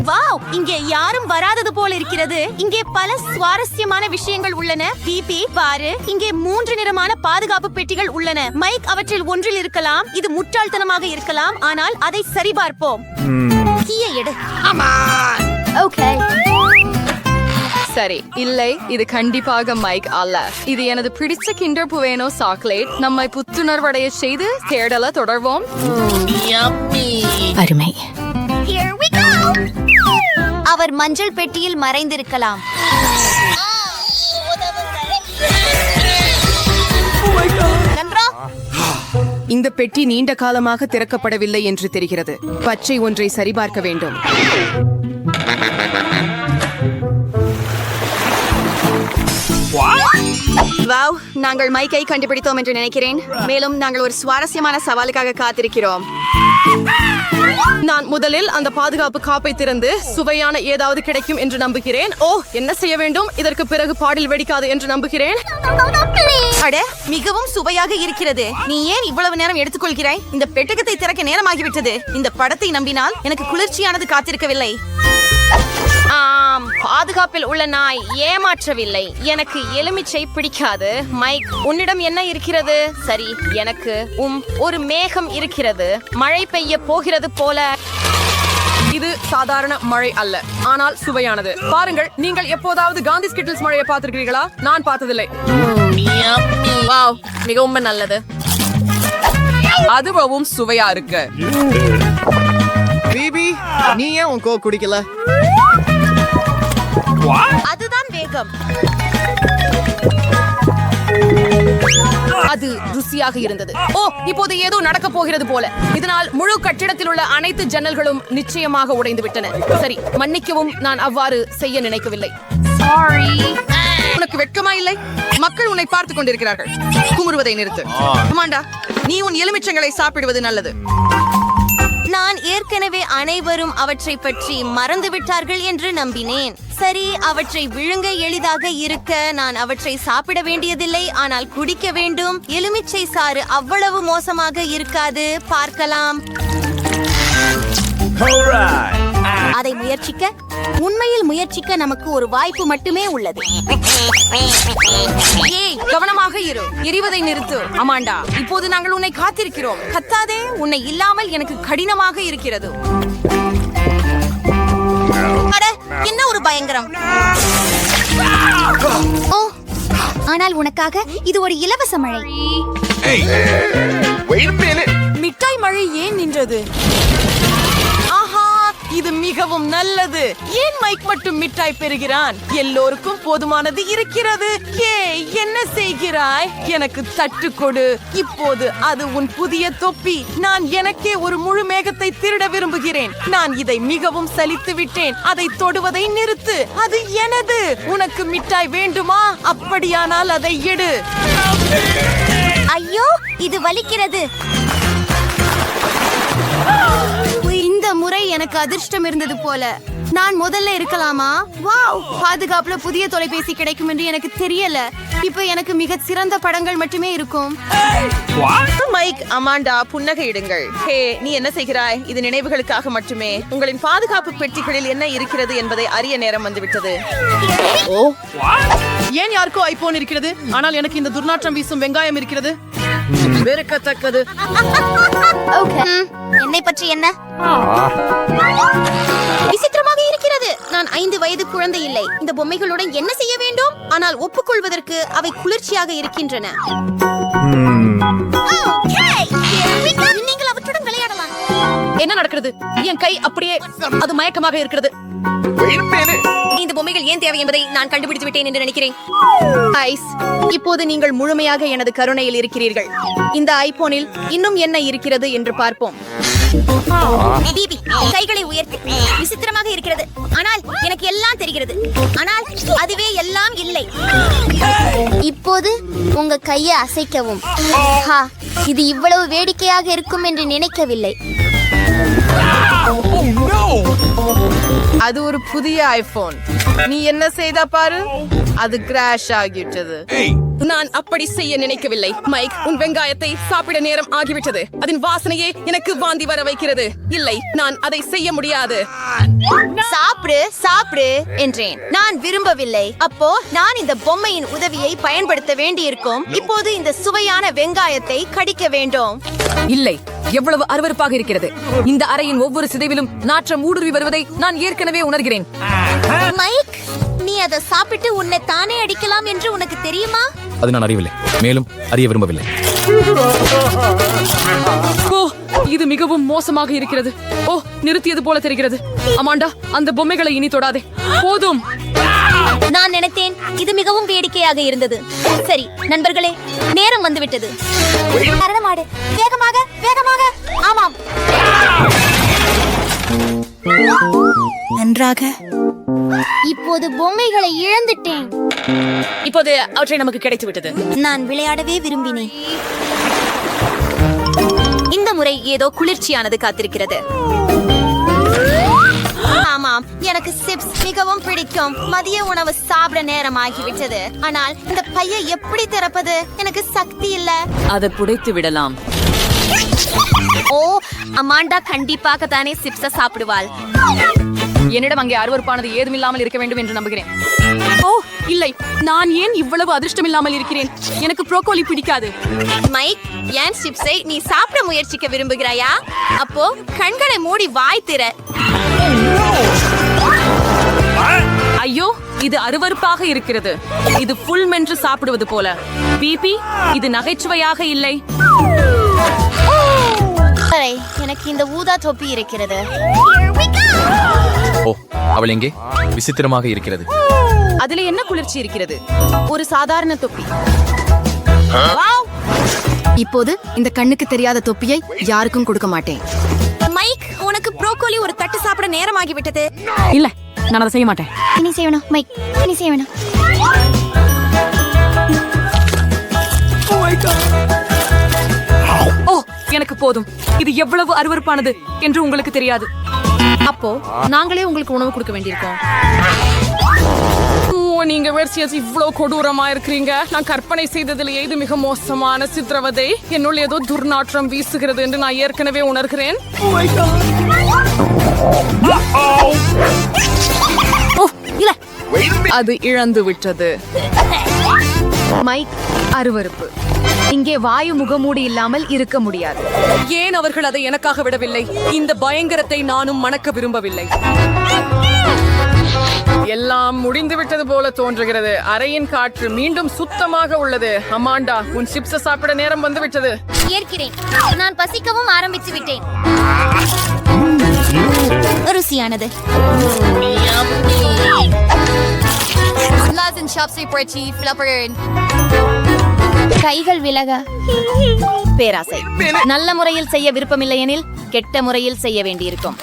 வாவ், இங்கே யாரும் வராதது போல இருக்கிறது. இங்கே பல சுவாரஸ்யமான விஷயங்கள் உள்ளன. பிபி பாரு, இங்கே 3 நிறமான பாதுகாப்பு பெட்டிகள் உள்ளன. மைக் அவற்றில் ஒன்றில் இருக்கலாம். இது முட்டாள்தனமாக இருக்கலாம், ஆனால் அதை சரிபார்ப்போம். கீயை எடு. ஓகே. சரி, இல்லை, இது கண்டிப்பாக மைக் அல்ல. இது எனது பிடிச்ச கிண்டர் புவேனோ சாக்லேட். நம்மை புத்துணர்வடைய செய்து தேடல தொடர்வோம். அருமை. Here we go. அவர் மஞ்சள் பெட்டியில் மறைந்திருக்கலாம். நன்றா. இந்த பெட்டி நீண்ட காலமாக திறக்கப்படவில்லை என்று தெரிகிறது. பச்சை ஒன்றை சரிபார்க்க வேண்டும். வாவ், நாங்கள் மைக்கை கண்டுபிடித்தோம் என்று நினைக்கிறேன். மேலும் நாங்கள் ஒரு சுவாரஸ்யமான சவாலுக்காக காத்திருக்கிறோம். நான் முதலில் அந்த பாதுகாப்பு காப்பை திறந்து சுவையான ஏதாவது கிடைக்கும் என்று நம்புகிறேன். ஓ, என்ன செய்ய வேண்டும்? இதற்கு பிறகு பாடில் வெடிக்காது என்று நம்புகிறேன். அட, மிகவும் சுவையாக இருக்கிறது. நீ ஏன் இவ்வளவு நேரம் எடுத்துக்கொள்கிறாய்? இந்த பெட்டகத்தை திறக்க நேரமாகிவிட்டது. இந்த படத்தை நம்பினால் எனக்கு குளிர்ச்சியானது காத்திருக்கவில்லை. பாதுகாப்பில் உள்ள நாய் ஏமாற்றவில்லை. எனக்கு எலுமிச்சை பிடிக்காது. மைக், உன்னிடம் என்ன இருக்கிறது? சரி, எனக்கு ஒரு மேகம் இருக்கிறது. மழை பெய்ய போகிறது போல. இது சாதாரண மழை அல்ல, ஆனால் சுவையானது. பாருங்கள், நீங்கள் எப்போதாவது காந்தி ஸ்கிட்டில்ஸ் மழையை பார்த்திருக்கிறீர்களா? நான் பார்த்ததில்லை. வாவ், மிகவும் நல்லது. அதுவும் சுவையா இருக்கு. பிபி, நீ ஏன் உன் கோக் குடிக்கல? அதுதான் வேகம். அது ருசியாக இருந்தது. ஓ, இப்போது ஏதோ நடக்க போகிறது போல. இதனால் முழு கட்டிடத்தில் உள்ள அனைத்து ஜன்னல்களும் நிச்சயமாக உடைந்து விட்டன. சரி, மன்னிக்கவும், நான் அவ்வாறு செய்ய நினைக்கவில்லை. உனக்கு வெட்கமா இல்லை? மக்கள் உன்னை பார்த்துக் கொண்டிருக்கிறார்கள். குமுறுவதை நிறுத்து. அமாண்டா, நீ உன் எலுமிச்சங்களை சாப்பிடுவது நல்லது. நான் ஏற்கனவே அனைவரும் அவற்றை பற்றி மறந்துவிட்டார்கள் என்று நம்பினேன். சரி, அவற்றை விழுங்க எளிதாக இருக்க நான் அவற்றை சாப்பிட வேண்டியதில்லை, ஆனால் குடிக்க வேண்டும். எலுமிச்சை சாறு அவ்வளவு மோசமாக இருக்காது. பார்க்கலாம். அதை முயற்சிக்க, உண்மையில் முயற்சிக்க நமக்கு ஒரு வாய்ப்பு மட்டுமே உள்ளது. ஏய், கவனமாக இரு. எரிவதை நிறுத்து. அமாண்டா, இப்போது நாங்கள் உன்னை காத்திருக்கிறோம். கத்தாதே, உன்னை இல்லாமல் எனக்கு கடினமாக இருக்கிறது. அட, என்ன ஒரு பயங்கரம். ஓ, ஆனால் உனக்காக இது ஒரு இலவச மழை. மிட்டாய் மழை ஏன் நின்றது? ஆஹா, இது மிகவும் நல்லது. ஏன் மைக் மட்டும் மிட்டாய் பெறுகிறான்? எல்லோருக்கும் போதுமானது இருக்கிறது. ஏய், என்ன செய்கிறாய்? எனக்கு தட்டு கொடு. இப்போது அது உன் புதிய தொப்பி. நான் எனக்கே ஒரு முழு மேகத்தை திருட விரும்புகிறேன். நான் இதை மிகவும் சலித்து விட்டேன். அதை தொடுவதை நிறுத்து. அது எனது. உனக்கு மிட்டாய் வேண்டுமா? அப்படியானால் அதை எடு. ஐயோ, இது வலிக்கிறது. இந்த முறை எனக்கு அதிர்ஷ்டம் இருந்தது போல. நான் முதல்ல இருக்கலாமா? வாவ், பாதுகாப்புல புதிய தொலைபேசி கிடைக்கும் என்று எனக்கு தெரியல. இப்ப எனக்கு மிக சிறந்த படங்கள் மட்டுமே இருக்கும். Mic, Amanda, புன்னகையிடுங்கள். ஹே, நீ என்ன செய்கிறாய்? இது நினைவுகளுக்காக மட்டுமே. உங்களின் பாதுகாப்பு பெட்டிகளில் என்ன இருக்கிறது என்பதை அறிய நேரம் வந்துவிட்டது. ஓ, ஏன் யாருக்கோ ஐபோன் இருக்கிறது, ஆனால் எனக்கு இந்த துர்நாற்றம் வீசும் வெங்காயம் இருக்கிறது. வெறுக்கத்தக்கது. என்னை பற்றி என்ன? விசித்திரமாக இருக்கிறது. நான் 5 வயது குழந்தை இல்லை. இந்த பொம்மைகளுடன் என்ன செய்ய வேண்டும்? ஆனால் ஒப்புக்கொள்வதற்கு அவை குளிர்ச்சியாக இருக்கின்றன. நீங்கள் அவற்றுடன் விளையாடலாம். என்ன நடக்கிறது? என் கை அப்படியே அது மயக்கமாக இருக்கிறது. இந்த பொம்மைகள் ஏன் தேவை என்பதை நான் கண்டுபிடித்து விட்டேன் என்று நினைக்கிறேன். ஐஸ், இப்போது நீங்கள் முழுமையாக எனது கருணையில் இருக்கிறீர்கள். இந்த ஐபோனில் இன்னும் என்ன இருக்கிறது என்று பார்ப்போம். பிபி, கைகளை உயர்த்து. விசித்திரமாக இருக்கிறது, ஆனால் எனக்கு எல்லாம் தெரிகிறது. ஆனால் அதுவே எல்லாம் இல்லை. இப்போது உங்க கையை அசைக்கவும். இது இவ்வளவு வேடிக்கையாக இருக்கும் என்று நினைக்கவில்லை. அது ஒரு புதிய ஐபோன். நீ என்ன செய்த பாரு. அது கிராஷ் ஆகிவிட்டது. நான் அப்படி செய்ய நினைக்கவில்லை மைக். உன் வெங்காயத்தை சாப்பிட நேரம் ஆகிவிட்டது. அதன் வாசனையே எனக்கு வாந்தி வர வைக்கிறது. இல்லை, நான் அதை செய்ய முடியாது. சாப்பிடு சாப்பிடு என்றேன். நான் விரும்பவில்லை. அப்போ நான் இந்த பொம்மையின் உதவியை பயன்படுத்த வேண்டியிருக்கும். இப்போது இந்த சுவையான வெங்காயத்தை கடிக்க வேண்டும். இல்லை, எவ்வளவு அருவருப்பாக இருக்கிறது. இந்த அறையின் ஒவ்வொரு சிதைவிலும் நாற்றம் ஊடுருவி வருவதை நான் ஏற்கனவே உணர்கிறேன். மைக், நீ அதை சாப்பிட்டு உன்னை தானே அடிக்கலாம் என்று உனக்கு தெரியுமா? அது நான் அறியவில்லை, மேலும் அறிய விரும்பவில்லை. ஓ, இது மிகவும் மோசமாக இருக்கிறது. ஓ, நிறுத்தியது போல தெரிகிறது. அமாண்டா, அந்த பொம்மைகளை இனி தொடாதே. போதும். நான் நினைத்தேன் இது மிகவும் வேடிக்கையாக இருந்தது. சரி நண்பர்களே, நேரம் வந்துவிட்டது. மரணமாடு, வேகமாக வேகமாக. ஆமாம், நன்றாக. இப்போது பொம்மைகளை இழந்துட்டேன். இப்போது அவற்றை நமக்கு கிடைத்து விட்டது. நான் விளையாடவே விரும்பினேன். இந்த முறை ஏதோ குளிர்ச்சியானது காத்திருக்கிறது. ஆமாம், எனக்கு சிப்ஸ் மிகவும் பிடிக்கும். மதிய உணவு சாப்பிட நேரம் ஆகிவிட்டது. ஆனால் இந்த பையை எப்படி திறப்பது? எனக்கு சக்தி இல்ல. அதை புடைத்து விடலாம். ஓ, அமாண்டா கண்டிப்பாக தானே சிப்ஸ சாப்பிடுவாள். என்னிடம் அங்கே அருவருப்பானது ஏதுமில்லாமல் இருக்க வேண்டும் என்று நம்புகிறேன். ஓ இல்லை, நான் ஏன் இவ்வளவு அதிர்ஷ்டமில்லாமல் இருக்கிறேன்? எனக்கு ப்ரோக்கோலி பிடிக்காது. மைக், ஏன் சிப்ஸை நீ சாப்பிட முயற்சிக்க விரும்புகிறாயா? அப்போ கண்களை மூடி வாய் திற. ஐயோ, இது அருவருப்பாக இருக்கிறது. இது புல் மென்று சாப்பிடுவது போல. பிபி, இது நகைச்சுவையாக இல்லை. எனக்கு இந்த ஊதா தொப்பி இருக்கிறது. ஓ, அவள் எங்கே? விசித்திரமாக இருக்கிறது. அதில் என்ன குளிர்ச்சி இருக்கிறது? ஒரு சாதாரண தொப்பி. இப்போது இந்த கண்ணுக்கு தெரியாத தொப்பியை யாருக்கும் கொடுக்க மாட்டேன். மைக், உனக்கு ப்ரோக்கோலி ஒரு தட்டு சாப்பிட நேரம் ஆகிவிட்டது. இல்ல, நான் அதை செய்ய மாட்டேன். இனி செய்யணும் மைக், இனி செய்யணும். ஓ, எனக்கு போதும். இது எவ்வளவு அருவருப்பானது என்று உங்களுக்கு தெரியாது. அப்போ நாங்களே உங்களுக்கு உணவு கொடுக்க வேண்டியிருக்கோம். ஓ, நீங்க வெர்சியஸ் இவ்வளவு கொடூரமா இருக்கிறீங்க. நான் கற்பனை செய்ததிலேயே இது மிக மோசமான சித்திரவதை. என்னுள்ள ஏதோ துர்நாற்றம் வீசுகிறது என்று நான் ஏற்கனவே உணர்கிறேன். ஓ இல்ல, அது இழந்து விட்டது. மைக், அருவருப்பு. இங்கே வாயு முகமூடி இல்லாமல் இருக்க முடியாது. ஏன் அவர்கள் அதை எனக்காக விடவில்லை? இந்த பயங்கரத்தை நானும் மணக்க விரும்பவில்லை. எல்லாம் முடிந்து விட்டது போல தோன்றுகிறது. அறையின் காற்று மீண்டும் சுத்தமாக உள்ளது. அமாண்டா, உன் சிப்ஸ சாப்பிட நேரம் வந்து விட்டது. ஏற்கிறேன், நான் பசிக்கவும் ஆரம்பித்து விட்டேன். ருசியானது. கைகள் விலக. பேராசை. நல்ல முறையில் செய்ய விருப்பமில்லை எனில் கெட்ட முறையில் செய்ய வேண்டியிருக்கும்.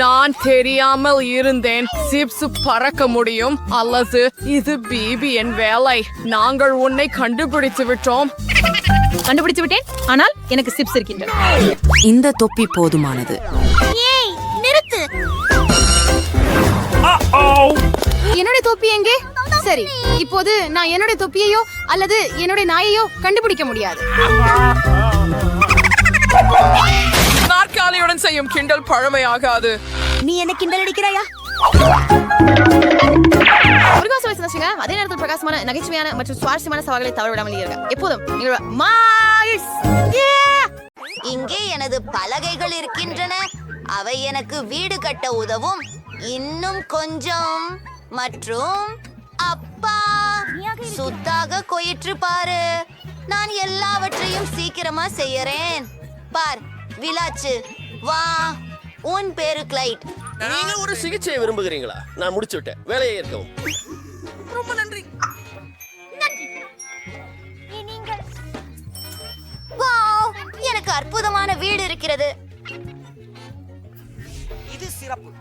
நான் தெரியாமல் இருந்தேன். சிப்ஸ் பறக்க முடியும் அல்லது இது பிபியின் வேலை. நாங்கள் உன்னை கண்டுபிடித்து விட்டோம். கண்டுபிடிச்சு விட்டேன், ஆனால் எனக்கு சிப்ஸ் இருக்கின்றன. இந்த தொப்பி போதுமானது. ஏய், நிறுத்து. என்னுடைய தொப்பி எங்கே? சரி, இப்போது நான் என்னுடைய தொப்பியையோ அல்லது என்னுடைய நாயையோ கண்டுபிடிக்க முடியாது. நாற்காலியுடன் செய்யும் கிண்டல் பழமையாகாது. நீ என்ன கிண்டல் அடிக்கிறாயா? அதே நேரத்தில் பிரகாசமான, நகைச்சுவையான மற்றும் சுவாரஸ்யமான சவால்களை தவறவிடாமல் இருங்க. எப்போதும் இங்கே எனது பலகைகள் இருக்கின்றன. அவை எனக்கு வீடு கட்ட உதவும். இன்னும் கொஞ்சம். மற்றும் அப்பா, சுத்தாக கொயிற்று பாரு. நான் எல்லாவற்றையும் சீக்கிரமா செய்யறேன். பார், விலாச்சு. வா, உன் பேரு கிளைட். நீங்க ஒரு சிகிச்சையை விரும்புகிறீங்களா? நான் முடிச்சு விட்டேன். வேலையை ஏற்கவும். ரொம்ப நன்றி. வாவ், எனக்கு அற்புதமான வீடு இருக்கிறது. இது சிறப்பு.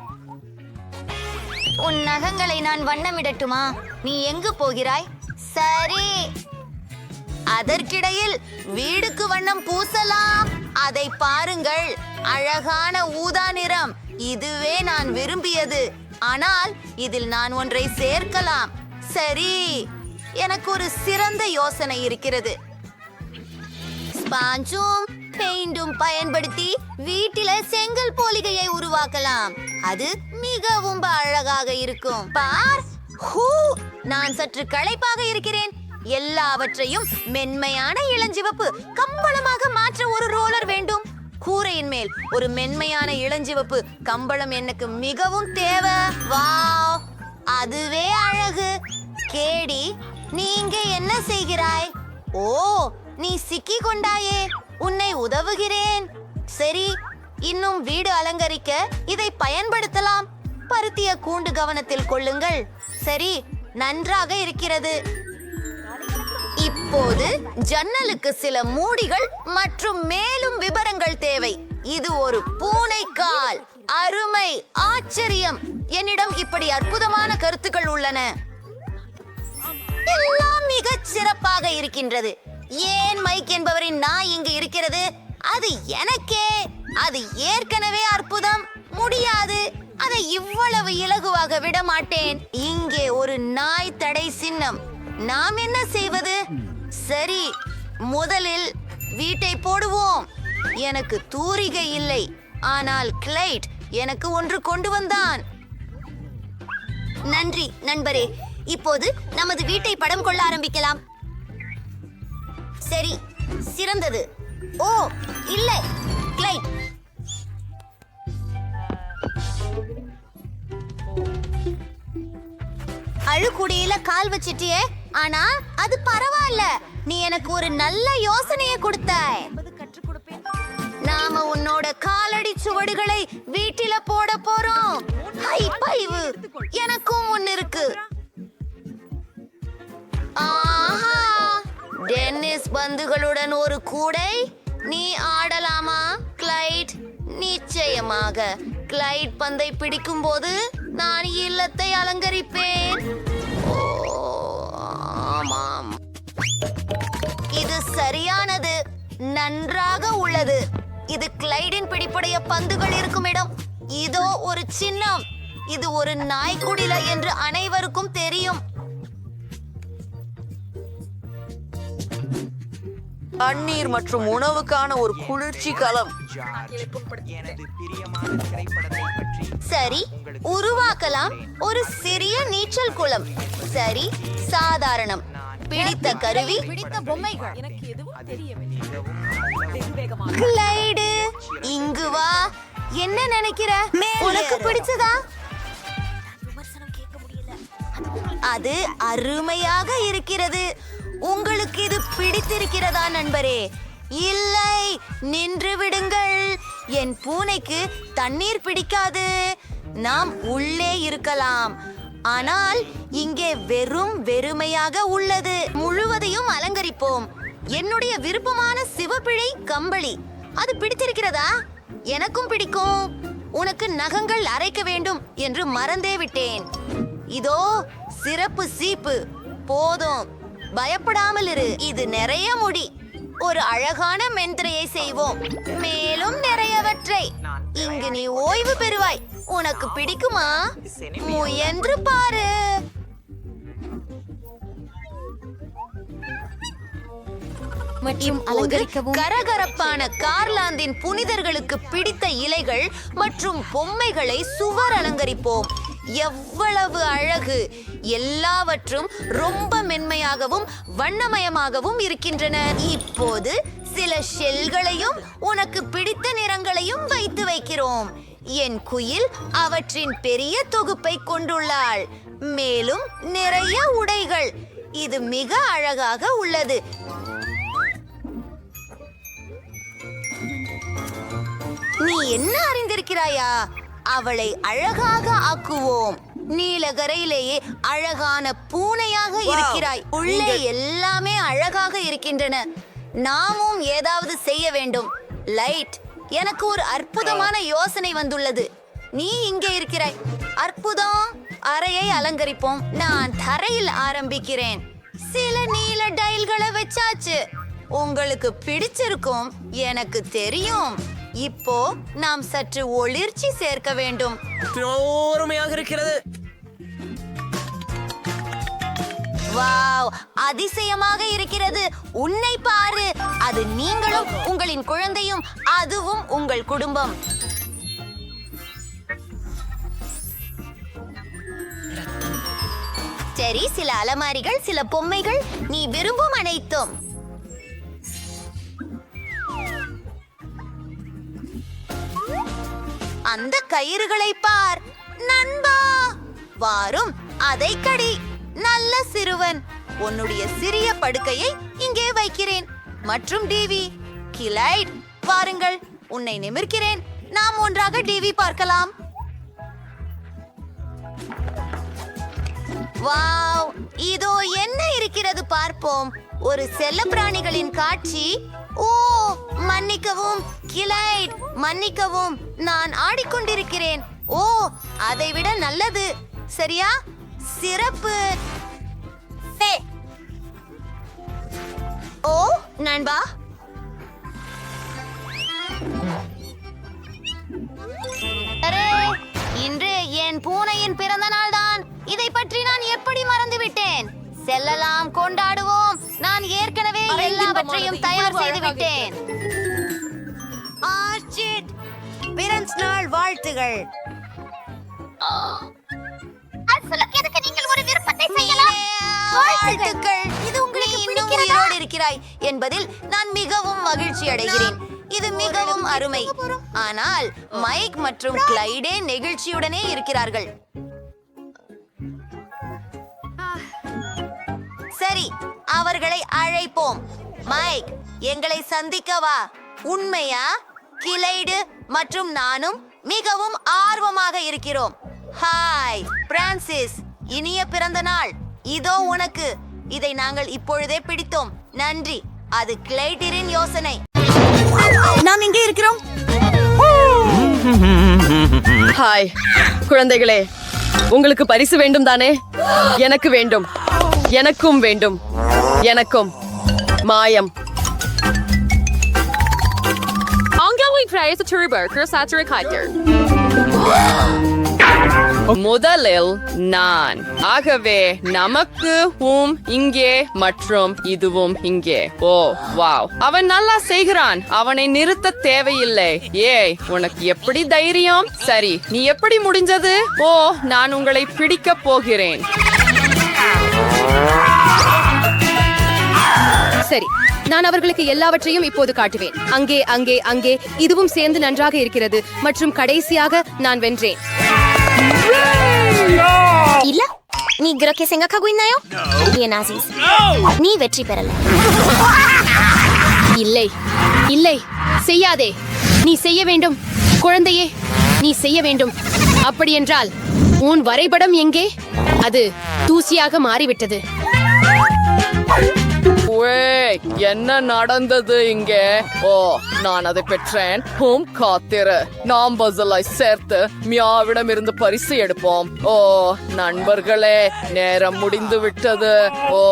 உன் நகங்களை நான் வண்ணமிடட்டுமா? நீ எங்கு போகிறாய்? சரி, அதற்கிடையில் வீடுக்கு வண்ணம் பூசலாம். அதை பாருங்கள், அழகான ஊதா நிறம். இதுவே நான் விரும்பியது. ஆனால் இதில் நான் ஒன்றை சேர்க்கலாம். சரி, எனக்கு ஒரு சிறந்த யோசனை இருக்கிறது. ஸ்பாஞ்சும் பெயிண்டும் பயன்படுத்தி வீட்டில செங்கல் போலிகையை உருவாக்கலாம். அது மிகவும் அழகாக இருக்கும். பார், ஹூ, நான் சற்று களைப்பாக இருக்கிறேன். எல்லாவற்றையும் மென்மையான இளஞ்சிவப்பு கம்பளமாக மாற்ற ஒரு ரோலர் வேண்டும். கூரையின் மேல் ஒரு மென்மையான இளஞ்சிவப்பு கம்பளம் எனக்கு மிகவும் தேவை. வாவ், அதுவே அழகு. கேடி, நீ இங்கே என்ன செய்கிறாய்? ஓ, நீ சிக்கி கொண்டாயே. உன்னை உதவுகிறேன். சரி, இன்னும் வீடு அலங்கரிக்க இதை பயன்படுத்தலாம். பருத்திய கூண்டு கவனத்தில் கொள்ளுங்கள். சரி, நன்றாக இருக்கிறது. இப்போது ஜன்னலுக்கு சில மூடிகள் மற்றும் மேலும் விவரங்கள் தேவை. இது ஒரு பூனைக்கால். அருமை, ஆச்சரியம். என்னிடம் இப்படி அற்புதமான கருத்துக்கள் உள்ளன. எல்லாம் மிகச் சிறப்பாக இருக்கின்றது. ஏன் மைக் என்பவரின் நாய் இங்கு இருக்கிறது? அது எனக்கே. அது ஏற்கனவே அற்புதம். முடியாது, அதை இவ்வளவு இலகுவாக விட மாட்டேன். இங்கே ஒரு நாய் தடை சின்னம். நாம் என்ன செய்வது? சரி, முதலில் வீட்டை போடுவோம். எனக்கு தூரிகை இல்லை, ஆனால் கிளைட் எனக்கு ஒன்று கொண்டு வந்தான். நன்றி நண்பரே. இப்போது நமது வீட்டை படம் கொள்ள ஆரம்பிக்கலாம். சரி, சிறந்தது. ஓ இல்லை, கிளைட், அழுக்குடியில கால் வச்சிட்டியே. ஆனா அது பரவாயில்ல. நீ எனக்கு ஒரு நல்ல யோசனையை கொடுத்தாய். நாம உன்னோட காலடி சுவடுகளை வீட்டில போட போறோம். ஹை பைவு, எனக்கும் ஒன்னு இருக்கு. ஆஹா, டென்னிஸ் பந்துகளுடன் ஒரு கூடை. நீ ஆடலாமா கிளைட்? நிச்சயமாக. கிளைட் பந்தை பிடிக்கும் போது நான் இல்லத்தை அலங்கரிப்பேன். ஆமாம், இது சரியானது. நன்றாக உள்ளது. இது கிளைடின் பிடிப்புடைய பந்துகள் இருக்கும் இடம். இதோ ஒரு சின்னம். இது ஒரு நாய்க்குடில என்று அனைவருக்கும் தெரியும். தண்ணீர் மற்றும் உணவுக்கான ஒரு குளிர்ச்சி களம். சரி, உருவாக்கலாம் ஒரு சிறிய நீச்சல் குளம். சரி, சாதாரணம். பிடித்த கருவி, பிடித்த பொம்மைகள். கிளைடு, இங்கு வா. என்ன நினைக்கிற? உனக்கு பிடிச்சதா? அது அருமையாக இருக்கிறது. உங்களுக்கு இது பிடித்திருக்கிறதா நண்பரே? இல்லை, நின்று விடுங்கள். என் பூனைக்கு தண்ணீர் பிடிக்காது. நாம் உள்ளே இருக்கலாம். ஆனால் இங்கே வெறுமையாக உள்ளது. முழுவதையும் அலங்கரிப்போம். என்னுடைய விருப்பமான சிவப்பிழை கம்பளி. அது பிடித்திருக்கிறதா? எனக்கும் பிடிக்கும். உனக்கு நகங்கள் அரைக்க வேண்டும் என்று மறந்தே விட்டேன். இதோ சிறப்பு சீப்பு. போதும், பயப்படாமல் இரு. இது நிறைய முடி. ஒரு அழகான மென்திரையை செய்வோம். மேலும் நிறையவற்றை. இங்கு நீ ஓய்வு பெறுவாய். உனக்கு பிடிக்குமா? முயன்று பாரு. இப்போது கரகரப்பான கார்லாந்தின் புனிதர்களுக்கு பிடித்த இலைகள் மற்றும் பொம்மைகளை சுவர் அலங்கரிப்போம். எவ்வளவு அழகு! எல்லாவற்றும் ரொம்ப மென்மையாகவும் வண்ணமயமாகவும் இருக்கின்றன. இப்போது சில ஷெல்களையும் உனக்கு பிடித்த நிறங்களையும் வைத்து வைக்கிறோம். என் குயில் அவற்றின் பெரிய தொகுப்பை கொண்டுள்ளாள். மேலும் நிறைய உடைகள். இது மிக அழகாக உள்ளது. நீ என்ன அறிந்திருக்கிறாயா? அவளை அழகாக ஆக்குவோம். நீலகரையிலேயே அழகான பூனையாக இருக்கிறாய். உள்ளே எல்லாமே அழகாக இருக்கின்றன. நாமும் ஏதாவது செய்ய வேண்டும். லைட், எனக்கு ஒரு அற்புதமான யோசனை வந்துள்ளது. நீ இங்கே இருக்கிறாய். அற்புதம். அறையை அலங்கரிப்போம். நான் தரையில் ஆரம்பிக்கிறேன். சில நீல டைல்களை வச்சாச்சு. உங்களுக்கு பிடிச்சிருக்கும், எனக்கு தெரியும். இப்போ நாம் சற்று ஒளிர்ச்சி சேர்க்க வேண்டும். அருமையாக இருக்கிறது. வாவ், அதிசயமாக இருக்கிறது. உன்னை பாரு, அது நீங்களும் உங்களின் குழந்தையும், அதுவும் உங்கள் குடும்பம். சரி, சில அலமாரிகள், சில பொம்மைகள், நீ விரும்பும் அனைத்தும். அந்த கயிறுகளை பார் நண்பா. வாரும், அதை கடி. நல்ல சிறுவன். உன்னுடைய சிறிய படுக்கையை இங்கே வைக்கிறேன். மற்றும் டிவி. கிளைட், வாருங்கள், உன்னை நிமிர்க்கிறேன். நாம் ஒன்றாக டிவி பார்க்கலாம். வாவ், இதோ என்ன இருக்கிறது பார்ப்போம். ஒரு செல்லப்பிராணிகளின் காட்சி. ஓ, மன்னிக்கவும் கிளைட், மன்னிக்கவும், நான் ஆடிக்கொண்டிருக்கிறேன். ஓ, அதைவிட நல்லது. சரியா? சிறப்பு. ஓ நண்பா, அரே, இன்று என் பூனையின் பிறந்த நாள் தான். இதை பற்றி நான் எப்படி மறந்துவிட்டேன்? செல்லலாம், கொண்டாடுவோம். நான் ஏற்கனவே எல்லாவற்றையும் தயார் செய்து விட்டேன். ஆர்ச்சிட், பிறந்த நாள் வாழ்த்துகள். நீங்கள் ஒரு விருப்பத்தை செய்யலாம். வாழ்த்துக்கள். இது உங்களுக்கு இன்னும் உயிரோடு இருக்கிறாய் என்பதில் நான் மிகவும் மகிழ்ச்சி அடைகிறேன். இது மிகவும் அருமை. ஆனால் மைக் மற்றும் கிளைடே நெகிழ்ச்சியுடனே இருக்கிறார்கள். சரி, அவர்களை அழைப்போம். மைக், எங்களை சந்திக்க வா. உண்மையா? கிளைடு மற்றும் நானும் மிகவும் ஆர்வமாக இருக்கிறோம். ஹாய் பிரான்சிஸ், இனிய பிறந்த நாள். இதோ உனக்கு. இதை நாங்கள் இப்பொழுதே பிடித்தோம். நன்றி. அது கிளைடிரின் யோசனை. நாம் இங்கே இருக்கிறோம். ஹாய் குழந்தைகளே, உங்களுக்கு பரிசு வேண்டும் தானே? எனக்கு வேண்டும், எனக்கும் வேண்டும், எனக்கும். மாயம். முதலில் நான். ஆகவே நமக்கு இங்கே மற்றும் இதுவும் இங்கே. ஓ வாவ், அவன் நல்லா செய்கிறான். அவனை நிறுத்த தேவையில்லை. ஏய், உனக்கு எப்படி தைரியம்? சரி, நீ எப்படி முடிஞ்சது? ஓ, நான் உங்களை பிடிக்க போகிறேன். சரி, நான் அவர்களுக்கு எல்லாவற்றையும் இப்போது காட்டுவேன். அங்கே அங்கே அங்கே இதுவும் சேர்ந்து நன்றாக இருக்கிறது. மற்றும் கடைசியாக நான் வென்றேன். இல்ல, நீ 그렇게 생각하고 있나요? 아시ஸ், நீ வெற்றி பெறல. இல்லை இல்லை, செய்யாதே. நீ செய்ய வேண்டும் குழந்தையே, நீ செய்ய வேண்டும். அப்படியென்றால் உன் வரைபடம் எங்கே? அது தூசியாக மாறிவிட்டது. என்ன நடந்தது இங்கே? ஓ, நான் அதை பெற்றேன். காத்திரு, நாம் பசலை சேர்த்து மியாவிடம் இருந்து பரிசு எடுப்போம். ஓ நண்பர்களே, நேரம் முடிந்து விட்டது. ஓ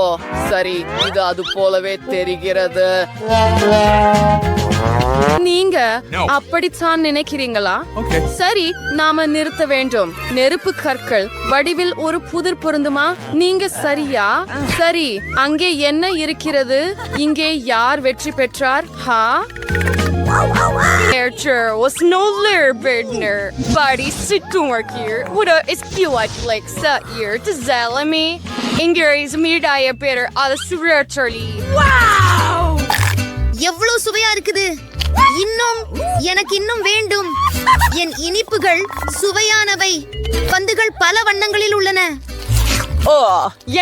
சரி, இது அது போலவே தெரிகிறது. நீங்க அப்படித்தான் நினைக்கிறீங்களா? சரி, நாம நிறுத்த வேண்டும். நெருப்பு கற்கள் வடிவில் ஒரு புதிர் பொருந்துமா? நீங்க சரியா? சரி, அங்கே என்ன இருக்கிறது? இங்கே யார் வெற்றி பெற்றார்? Archer was no Lerbedner, but he's sitting here. What is like that year to Zalami? Ingers Mirdaya better other surgery. Wow! எவ்வளவு சுவையா இருக்குது. எனக்கு இன்னும் வேண்டும். என் இனிப்புகள் சுவையானவை. பந்துகள் பல வண்ணங்களில் உள்ளன. ஓ,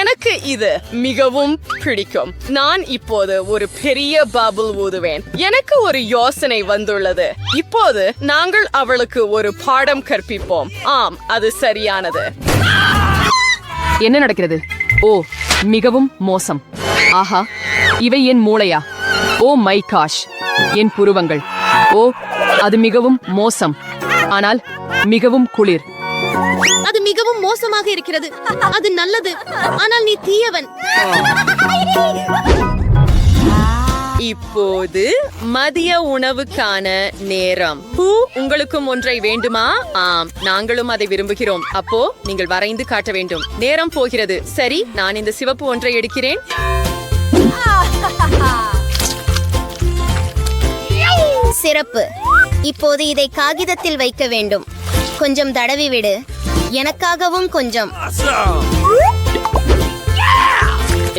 எனக்கு இது மிகவும் பிடிக்கும். நான் இப்போது ஒரு பெரிய பபிள் ஊதுவேன். எனக்கு ஒரு யோசனை வந்துள்ளது. இப்போது நாங்கள் அவளுக்கு ஒரு பாடம் கற்பிப்போம். ஆம், அது சரியானது. என்ன நடக்கிறது? ஓ, மிகவும் மோசம். ஆஹா, இவை என் மூளையா? ஓ மை காஷ், என் புருவங்கள். ஓ, அது மிகவும் மோசம். ஆனால் மிகவும் குளிர். அது மிகவும் மோசமாக இருக்கிறது. அது நல்லது, ஆனால் நீ தீயவன். இப்போது மதிய உணவுக்கான நேரம். உங்களுக்கும் ஒன்றை வேண்டுமா? ஆம், நாங்களும் அதை விரும்புகிறோம். அப்போ நீங்கள் வரைந்து காட்ட வேண்டும். நேரம் போகிறது. சரி, நான் இந்த சிவப்பு ஒன்றை எடுக்கிறேன். சிறப்பு. இப்போது இதை காகிதத்தில் வைக்க வேண்டும். கொஞ்சம் தடவி விடு. எனக்காகவும் கொஞ்சம்.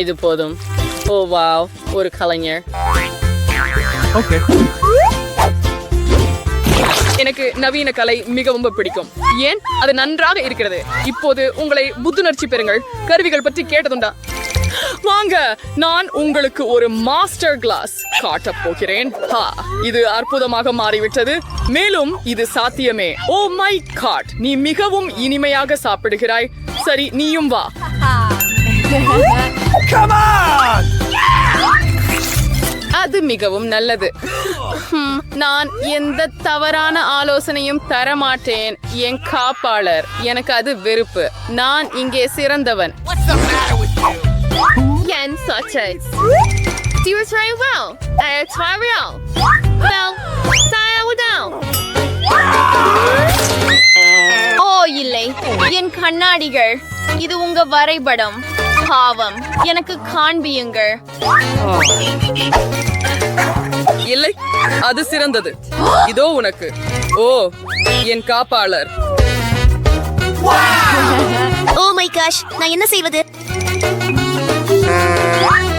இது போதும். ஓ வாவ், ஒரு கலைஞர். எனக்கு நவீன கலை மிகவும் பிடிக்கும். ஏன்? அது நன்றாக இருக்கிறது. இப்போது உங்களை புத்துணர்ச்சி பெறுங்கள். கருவிகள் பற்றி கேட்டதுண்டா? வாங்க, நான் உங்களுக்கு ஒரு மாஸ்டர் கிளாஸ் காட்டப் போகிறேன். இது அற்புதமாக மாறிவிட்டது. மேலும் இது சாத்தியமே. ஓ மை காட், நீ மிகவும் இனிமையாக சாப்பிடுகிறாய். சரி, நீயும் வா. அது மிகவும் நல்லது. நான் எந்த தவறான ஆலோசனையும் தர மாட்டேன். என் காப்பாளர், எனக்கு அது வெறுப்பு. நான் இங்கே சிறந்தவன். ஓ இல்லை, என் கண்ணாடிகள். இது உங்க வரைபடம். பாவம், எனக்கு காண்பியுங்கள். இல்லை, அது சிறந்தது. இதோ உனக்கு. ஓ, என் காப்பாளர். ஓ மை காஷ், நான் என்ன செய்வது?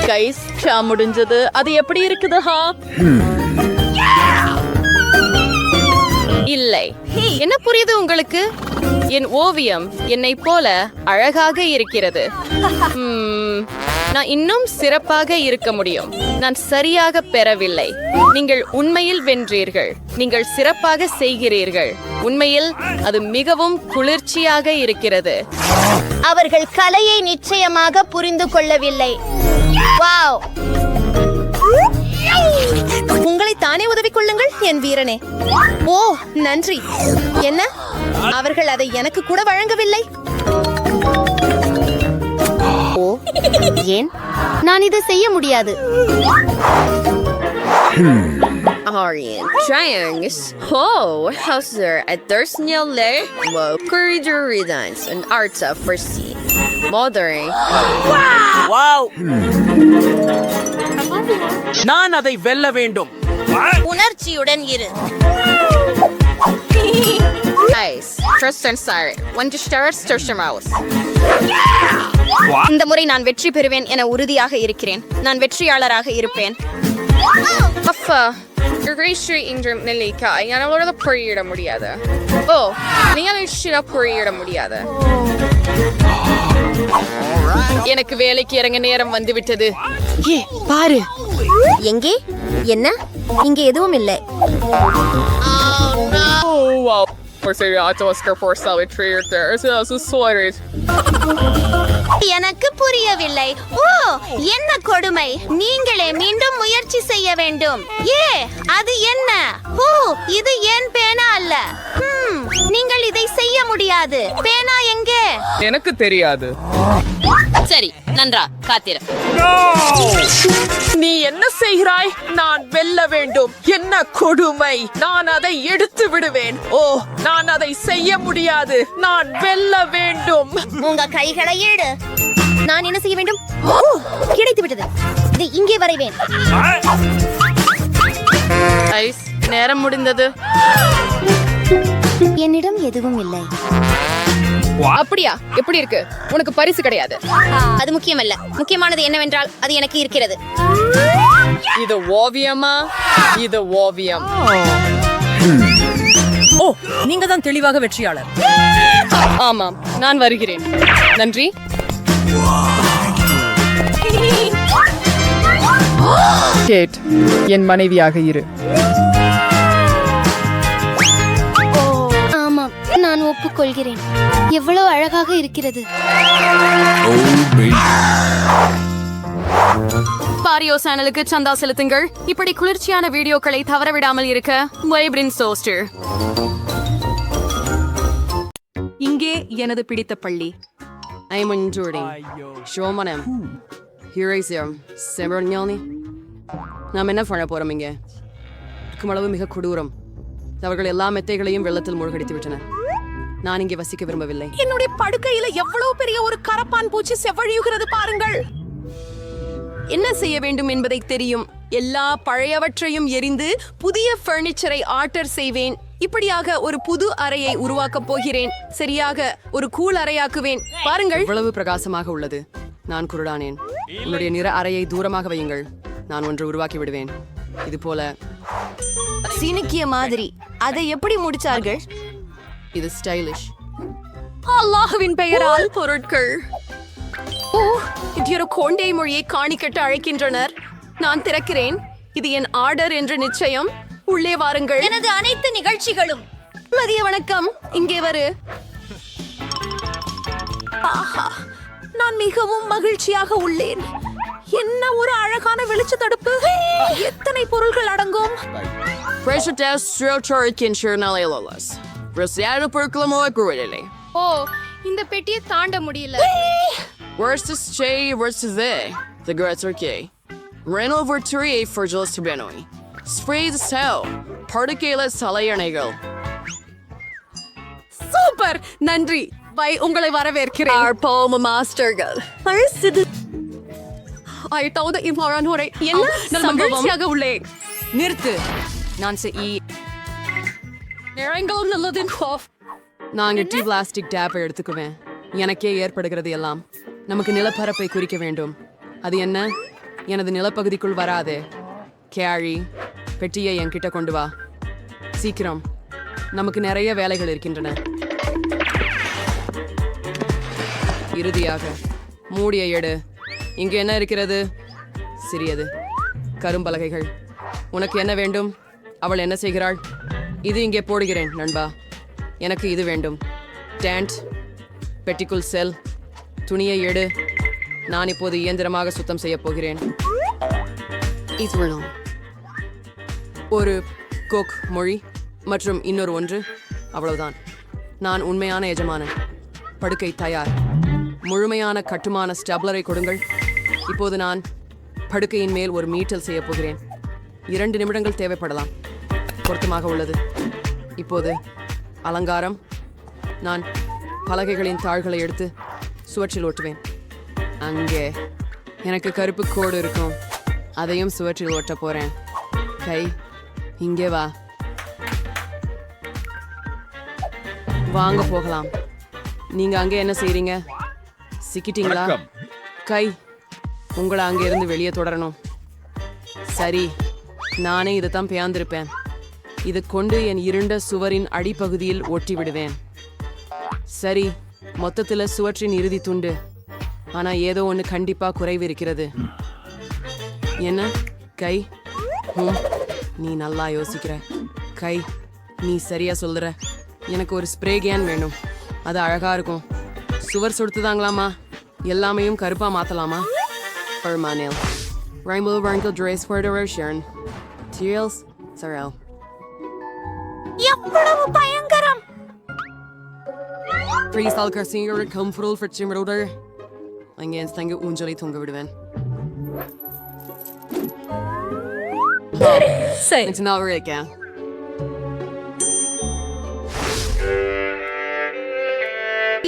கைஸ், முடிஞ்சது. அது எப்படி இருக்குது? இல்லை, என்ன புரியுது உங்களுக்கு? என் ஓவியம் என்னை போல அழகாக இருக்கிறது. நான் இன்னும் சிறப்பாக இருக்க முடியும். நான் சரியாக பெறவில்லை. நீங்கள் உண்மையில் வென்றீர்கள். நீங்கள் சிறப்பாக செய்கிறீர்கள். உண்மையில் அது மிகவும் குளிர்ச்சியாக இருக்கிறது. அவர்கள் கலையை நிச்சயமாக புரிந்து கொள்ளவில்லை. வாவ்! உங்களை தானே உதவி கொள்ளுங்கள் என் வீரனே. ஓ நன்றி. என்ன, அவர்கள் அதை எனக்கு கூட வழங்கவில்லை? ஓ, ஏன் நான் இதை செய்ய முடியாது? Triangles. Oh, how's there at there's nearly corridor readings and arts of foresee. Modern. Wow, நான் அதை வெல்ல வேண்டும். உணர்ச்சியுடன் இரு. Nice. Trust and sorry. When to start, start your mouth. இந்த முறை நான் வெற்றி பெறுவேன் என உறுதியாக இருக்கிறேன். நான் வெற்றியாளராக இருப்பேன். அப்பா, என்னால பொறியிட முடியாது. ஓ, நீங்க பொறியிட முடியாது. எனக்கு வேலைக்கு இறங்க நேரம் வந்துவிட்டது. ஏ, பாரு. எங்கே? என்ன? இங்கே எதுவும் இல்லை. எனக்கு புரியவில்லை. ஓ, என்ன கொடுமை! நீங்களே மீண்டும் முயற்சி செய்ய வேண்டும். அது என்ன? ஓ, இது என் பேனா அல்ல. நீங்கள் இதை செய்ய முடியாது. பேனா எங்கே? எனக்கு தெரியாது. சரி, நன்றா காத்திரு. நீ என்ன செய்கிறாய்? நான் வெல்ல வேண்டும். என்ன கொடுமை! நான் அதை எடுத்து விடுவேன். ஓ, நான் அதை செய்ய முடியாது. நான் வெல்ல வேண்டும். உங்க கைகளை ஏடு. நான் என்ன செய்ய வேண்டும்? ஓ, கிடைத்து விட்டது. இதை இங்கே வரைவேன். ஐஸ், நேரம் முடிந்தது. என்னிடம் எதுவும் இல்லை. அப்படியா? எப்படி இருக்கு? உனக்கு பரிசு கிடையாது. அது முக்கியமல்ல. முக்கியமானது என்னவென்றால் அது எனக்கு இருக்கிறது. இது ஓவியமா? இது ஓவியம். ஓ, நீங்க தான் தெளிவாக வெற்றியாளர். ஆமாம், நான் வருகிறேன். நன்றி. கேட், என் மனைவியாக இரு. ஆமாம், நான் ஒப்புக்கொள்கிறேன். எவ்வளவு அழகாக இருக்கிறது. பாரியோ சேனலுக்கு சந்தா செலுத்துங்கள். இப்படி குளிர்ச்சியான வீடியோக்களை தவறவிடாமல் இருக்க வைப்ரின் சோஸ்டர். இங்கே எனது பிடித்த பள்ளி. I'm enduring. Showmanem. Heroism. Severnyoni. நாம் என்ன பண்ண போறோம் இங்கே? இருக்கும் அளவு மிக கொடூரம். அவர்கள் எல்லா மெத்தைகளையும் வெள்ளத்தில் மூழ்கடித்து விட்டனர். நான் இங்கே வசிக்க விரும்பவில்லை. என்னுடைய படுக்கையில எவ்வளவு பெரிய ஒரு கரப்பான் பூச்சி செவ்வழியுகிறது பாருங்கள். என்ன செய்ய வேண்டும் என்பதை தெரியும். எல்லா பழையவற்றையும் எரிந்து புதிய பர்னிச்சரை ஆர்டர் செய்வேன். இப்படியாக ஒரு புது அறையை உருவாக்கப் போகிறேன். சரியாக ஒரு கூல் அறையாக்குவேன். பாருங்கள், இவ்வளவு பிரகாசமாக உள்ளது. நான் குருடானேன். உன்னுடைய நிற அறையை தூரமாக வையுங்கள். நான் ஒன்று உருவாக்கி விடுவேன். இது போல சீனிக்கிய மாதிரி. அதை எப்படி முடிச்சார்கள்? இது ஸ்டைலிஷ். அல்லாஹ்வின் பெயரால் பொருட்கள். ஓ, இது ஒரு கோண்டை மொழியை காணிக்கட்டு அழைக்கின்றனர். நான் திறக்கிறேன். இது என் ஆர்டர் என்று நிச்சயம். உள்ளே வாருங்கள். எனது அனைத்து நிகழ்ச்சிகளும். மதிய வணக்கம். இங்கே வரு. ஆஹா, நான் மிகவும் மகிழ்ச்சியாக உள்ளேன். என்ன ஒரு அழகான வெளிச்ச தடுப்பு. எத்தனை பொருள்கள் அடங்கும். Pressure test இருக்கின்றனாலேலஸ். பிரசியான பொருட்களும் குருவிலே. ஓ, இந்த பெட்டியை தாண்ட முடியல. Versus Jay versus they. The Great Turkey. Reign over 3 for just Benoi. Sprays cell. Particular Salayanegal. Super, நன்றி. பை, உங்களை வரவேற்கிறேன். Our poem masterகள். ஐத்தாவது இவ்வாறானோரை என்ன நான் மகிழ்ச்சியாக உள்ளேன். நிறுத்து. நான் நேரங்களும் நல்லது. நாங்க டீ பிளாஸ்டிக் டேப்பை எடுத்துக்குவேன். எனக்கே ஏற்படுகிறது எல்லாம். நமக்கு நிலப்பரப்பை குறிக்க வேண்டும். அது என்ன? எனது நிலப்பகுதிக்குள் வராதே. கேரி, பெட்டியை என்கிட்ட கொண்டு வா சீக்கிரம். நமக்கு நிறைய வேலைகள் இருக்கின்றன. இறுதியாக மூடியை எடு. இங்கு என்ன இருக்கிறது? சிறியது கரும்பலகைகள். உனக்கு என்ன வேண்டும்? அவள் என்ன செய்கிறாள்? இது இங்கே போடுகிறேன் நண்பா. எனக்கு இது வேண்டும். டேண்ட், பெட்டிக்குள் செல். துணியை எடு. நான் இப்போது இயந்திரமாக சுத்தம் செய்ய போகிறேன். ஒரு கோக் மொழி மற்றும் இன்னொரு ஒன்று. அவ்வளவுதான். நான் உண்மையான எஜமானன். படுக்கை தயார். முழுமையான கட்டுமான ஸ்டப்லரை கொடுங்கள். இப்போது நான் படுக்கையின் மேல் ஒரு மீட்டல் செய்ய போகிறேன். 2 நிமிடங்கள் தேவைப்படலாம். பொருத்தமாக உள்ளது. இப்போது அலங்காரம். நான் பலகைகளின் தாள்களை எடுத்து சுவற்றில் ஒட்டுவேன். அங்கே எனக்கு கருப்பு கோடு இருக்கும். அதையும் சுவற்றில் ஒட்ட போறேன். கை, இங்கே வா. வாங்க போகலாம். நீங்க அங்கே என்ன செய்றீங்க? சிக்கிட்டீங்களா? கை, உங்களை அங்கே இருந்து வெளியே தொடரணும். சரி, நானே இதைத்தான் பேர்ந்திருப்பேன். இது கொண்டு என் இருண்ட சுவரின் அடிப்பகுதியில் ஒட்டி விடுவேன். சரி, மொத்தத்தில் சுவற்றின் இறுதி துண்டு. ஆனா ஏதோ ஒன்று கண்டிப்பா குறைவு இருக்கிறது. என்ன? கை, நீ நல்லா யோசிக்கிற. கை, நீ சரியா சொல்லுற. எனக்கு ஒரு ஸ்ப்ரே கேன் வேணும். அது அழகா இருக்கும். சுவர் சுடுத்துதாங்களாமா? எல்லாமையும் கருப்பா மாத்தலாமா? பர்மானேல் Rainbow Wrinkle Dress for the Russian Teals Sorrel. எவ்வளவு பயங்கரம். Please I'll go sing your comfortable for Chimroder. அங்கே தங்க ஊஞ்சலை தொங்க விடுவேன். It's not right again.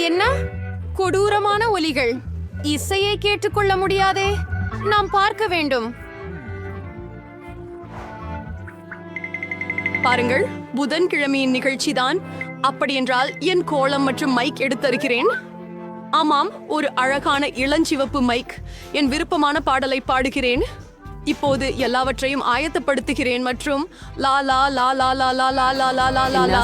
என்ன கொடூரமான ஒலிகள். இசையை கேட்டுக்கொள்ள முடியாதே. நாம் பார்க்க வேண்டும். பாருங்கள், புதன்கிழமையின் நிகழ்ச்சிதான். அப்படியென்றால் என் கோலம் மற்றும் மைக் எடுத்திருக்கிறேன். ஆமாம், ஒரு அழகான இளஞ்சிவப்பு மைக். என் விருப்பமான பாடலை பாடுகிறேன். இப்போது எல்லாவற்றையும் ஆயத்தப்படுத்துகிறேன் மற்றும் லா லா லா லா லா லா லா லா லா லா லா லா.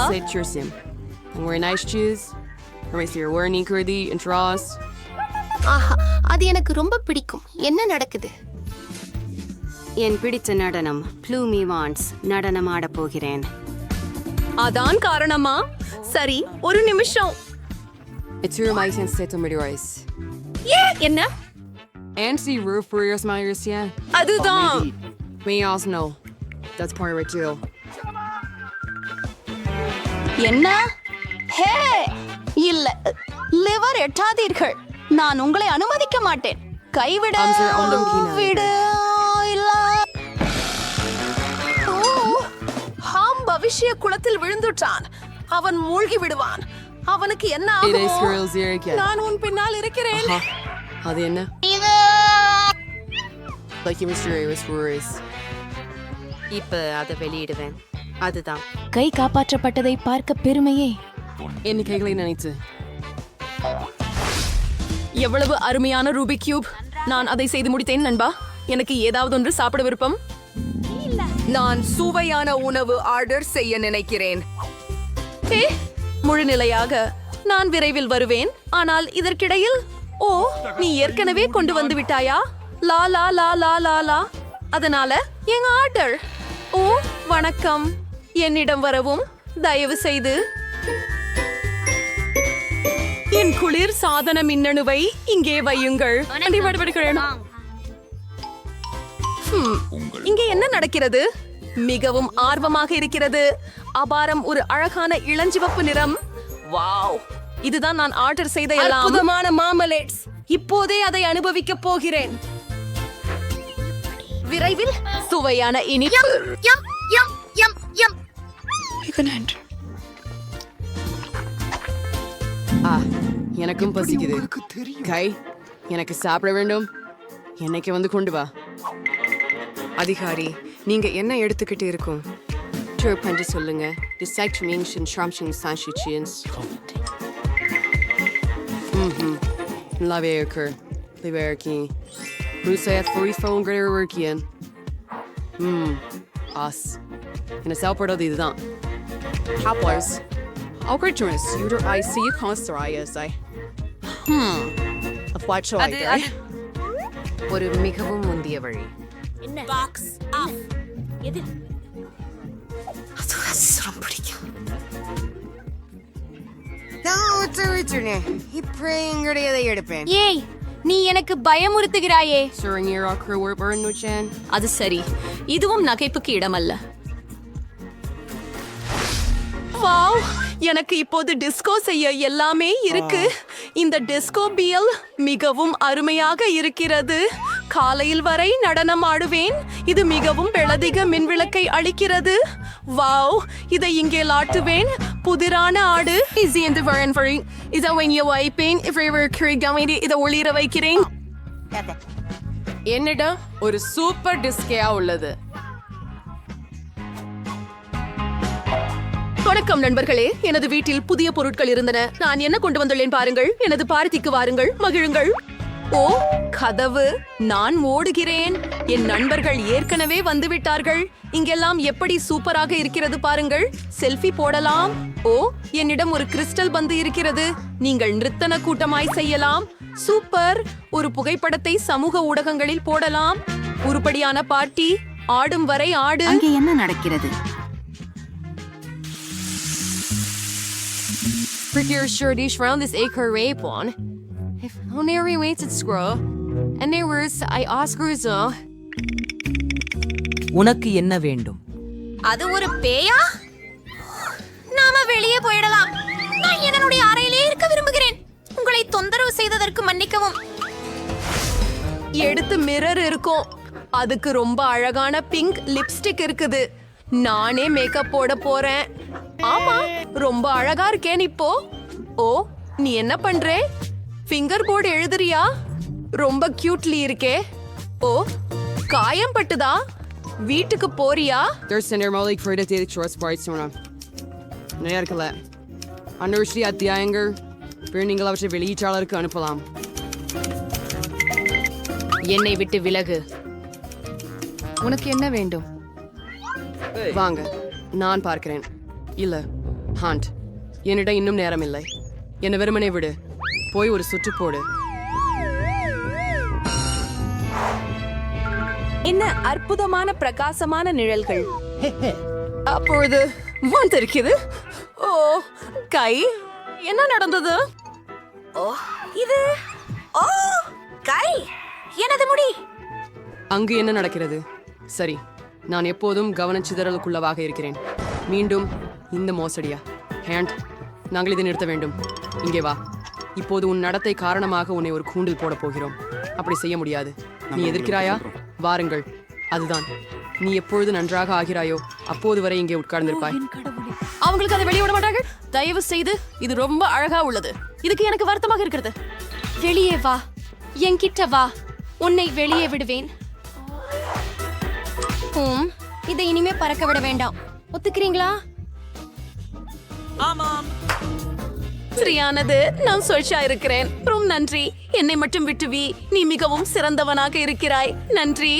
ஆஹா, அது எனக்கு ரொம்ப பிடிக்கும். என்ன நடக்குது? என் பிடித்த நடனம் ப்ளூமி வான்ஸ் நடனம் ஆடப் போகிறேன். அதான் காரணமா? சரி, ஒரு நிமிஷம். It's your mic and set to meteorize. என்ன? And see roof for your smiles, yeah. அதுதான். Me also know. That's part of it too. என்ன? ஹே, இல்ல. லிவர் எட்டாதீர்கள். நான் உங்களை அனுமதிக்க மாட்டேன். கைவிட Arms are on the keynote. விடு. இல்ல. அபிஷேக குளத்தில் விழுந்துட்டான். அவன் மூழ்கி விடுவான். அவனுக்கு என்ன ஆகும்? நான் உன் பின்னால் இருக்கிறேன். அது என்ன? இப்ப அதை வெளியிடுவேன். அதுதான் கை காப்பாற்றப்பட்டதை பார்க்க பெருமையே. எண்ணிக்கைகளை நினைத்து எவ்வளவு அருமையான ரூபி கியூப். நான் அதை செய்து முடித்தேன் நண்பா. எனக்கு ஏதாவது ஒன்று சாப்பிட விருப்பம். நான் சுவையான உணவு ஆர்டர் செய்ய நினைக்கிறேன். முழுநிலையாக நான் விரைவில் வருவேன். ஆனால் இதற்கிடையில் நீ ஏற்கனவே கொண்டு வந்து விட்டாயா? லா லா லா லா லா லா. அதனால எங்க ஆர்டர். வணக்கம். என்னிடம் வரவும் தயவு செய்து. என் குளிர் சாதன மின்னணுவை இங்கே வையுங்கள். இங்கே என்ன நடக்கிறது? மிகவும் ஆர்வமாக இருக்கிறது. அபாரம், ஒரு அழகான இளஞ்சிவப்பு நிறம். வாவ், இதுதான் நான் ஆர்டர் செய்த அற்புதமான மார்மலேட்ஸ். இப்போதே அதை அனுபவிக்க போகிறேன். விரைவில் சுவையான இனிப்பு. எனக்கும் பசிக்குது. கை, எனக்கு சாப்பிட வேண்டும். என்னைக்கு வந்து கொண்டு வா. அதிகாரி, நீங்க என்ன எடுத்துக்கிட்டு இருக்கும்? பண்ணி சொல்லுங்க. என்ன சாப்பிடுறது இதுதான். ஒரு மிகவும் முந்திய வழி. ஏய், நீ எனக்கு பயமுறுத்துகிறாயே. அது சரி, இதுவும் நகைப்புக்கு இடமல்ல. வாவ், எனக்கு இப்போது டிஸ்கோ செய்ய எல்லாமே இருக்கு. இந்த டிஸ்கோ பியல் மிகவும் அருமையாக இருக்கிறது. காலையில் வரை நடனம் ஆடுவேன். இது மிகவும் பெளதிக மின்விளக்கை அளிக்கிறது. வாவ், இதை இங்கே லாட்டுவேன். புதிரான ஆடு. இதை ஒளிர வைக்கிறேன். என்னிடம் ஒரு சூப்பர் டிஸ்கேயா உள்ளது. வணக்கம் நண்பர்களே. எனது வீட்டில் புதிய பொருட்கள் இருந்தன. நான் என்ன கொண்டு வந்துள்ளேன் பாருங்கள். எனது பார்ட்டிக்கு வாருங்கள், மகிழுங்கள். கதவு. நான் ஓடுகிறேன். என் நண்பர்கள் ஏற்கனவே வந்துவிட்டார்கள். இங்கெல்லாம் எப்படி சூப்பராக இருக்கிறது பாருங்கள். செல்ஃபி போடலாம். என்னிடம் ஒரு கிறிஸ்டல் பந்து இருக்கிறது. நீங்கள் நிறுத்தன கூட்டமாய் செய்யலாம். சூப்பர். ஒரு புகைப்படத்தை சமூக ஊடகங்களில் போடலாம். உருப்படியான பார்ட்டி. ஆடும் வரை ஆடு. அங்கே என்ன நடக்கிறது? Prettier shirtish round this acre rape one. If only waits at scroll. And there was I Oscars. உனக்கு என்ன வேண்டும்? அது ஒரு பேயா? நாம வெளியே போயிடலாம். நான் என்னுடைய அறையிலே இருக்க விரும்புகிறேன். உங்களை தொந்தரவு செய்ததற்கு மன்னிக்கவும். எடுத்து மிரர் இருக்கும். அதுக்கு ரொம்ப அழகான பிங்க் லிப்ஸ்டிக் இருக்குது. நானே மேக்கப் போட போறேன். ஆமா, ரொம்ப அழகா இருக்கேன் இப்போ. நீ என்ன பண்றே? ஃபிங்கர் போர்டு எழுதுறியா? ரொம்ப கியூட்லி இருக்கே. காயம் பட்டுதா? வீட்டுக்கு போறியா? அத்தியாயங்கள் நீங்கள் அவற்றை வெளியீட்டாளருக்கு அனுப்பலாம். என்னை விட்டு விலகு. உனக்கு என்ன வேண்டும்? வாங்க, நான் பார்க்கிறேன். இல்ல ஹாண்ட், என்னிடம் இன்னும் நேரம் இல்லை. என்ன வெறுமனே விடு. போய் ஒரு சுற்று போடு. என்ன அற்புதமான பிரகாசமான நிழல்கள். அப்பொழுது வந்திருக்குது. கை, என்ன நடந்தது? இது கை, எனது முடி. அங்கு என்ன நடக்கிறது? சரி, நான் எப்போதும் கவனச்சிதறலுக்குள்ளவாக இருக்கிறேன். மீண்டும் இந்த மோசடியா? ஹேண்ட், நாங்கள் இதை நிறுத்த வேண்டும். இங்கே வா. இப்போது உன் நடத்தை காரணமாக உன்னை ஒரு கூண்டில் போட போகிறோம். அப்படி செய்ய முடியாது. நீ எதிர்க்கிறாயா? வாருங்கள். அதுதான். நீ எப்பொழுது நன்றாக ஆகிறாயோ அப்போது வரை இங்கே உட்கார்ந்திருப்பாய். அவங்களுக்கு அதை வெளியே விட மாட்டார்கள். தயவு செய்து, இது ரொம்ப அழகா உள்ளது. இதுக்கு எனக்கு வருத்தமாக இருக்கிறது. வெளியே வா, என்கிட்ட வா, உன்னை வெளியே விடுவேன். இதை இனிமே பறக்க விட வேண்டாம். ஒத்துக்கிறீங்களா? சரியானது. நான் சொல்ஷா இருக்கிறேன். ரொம்ப நன்றி. என்னை மட்டும் விட்டுவி. நீ மிகவும் சிறந்தவனாக இருக்கிறாய். நன்றி.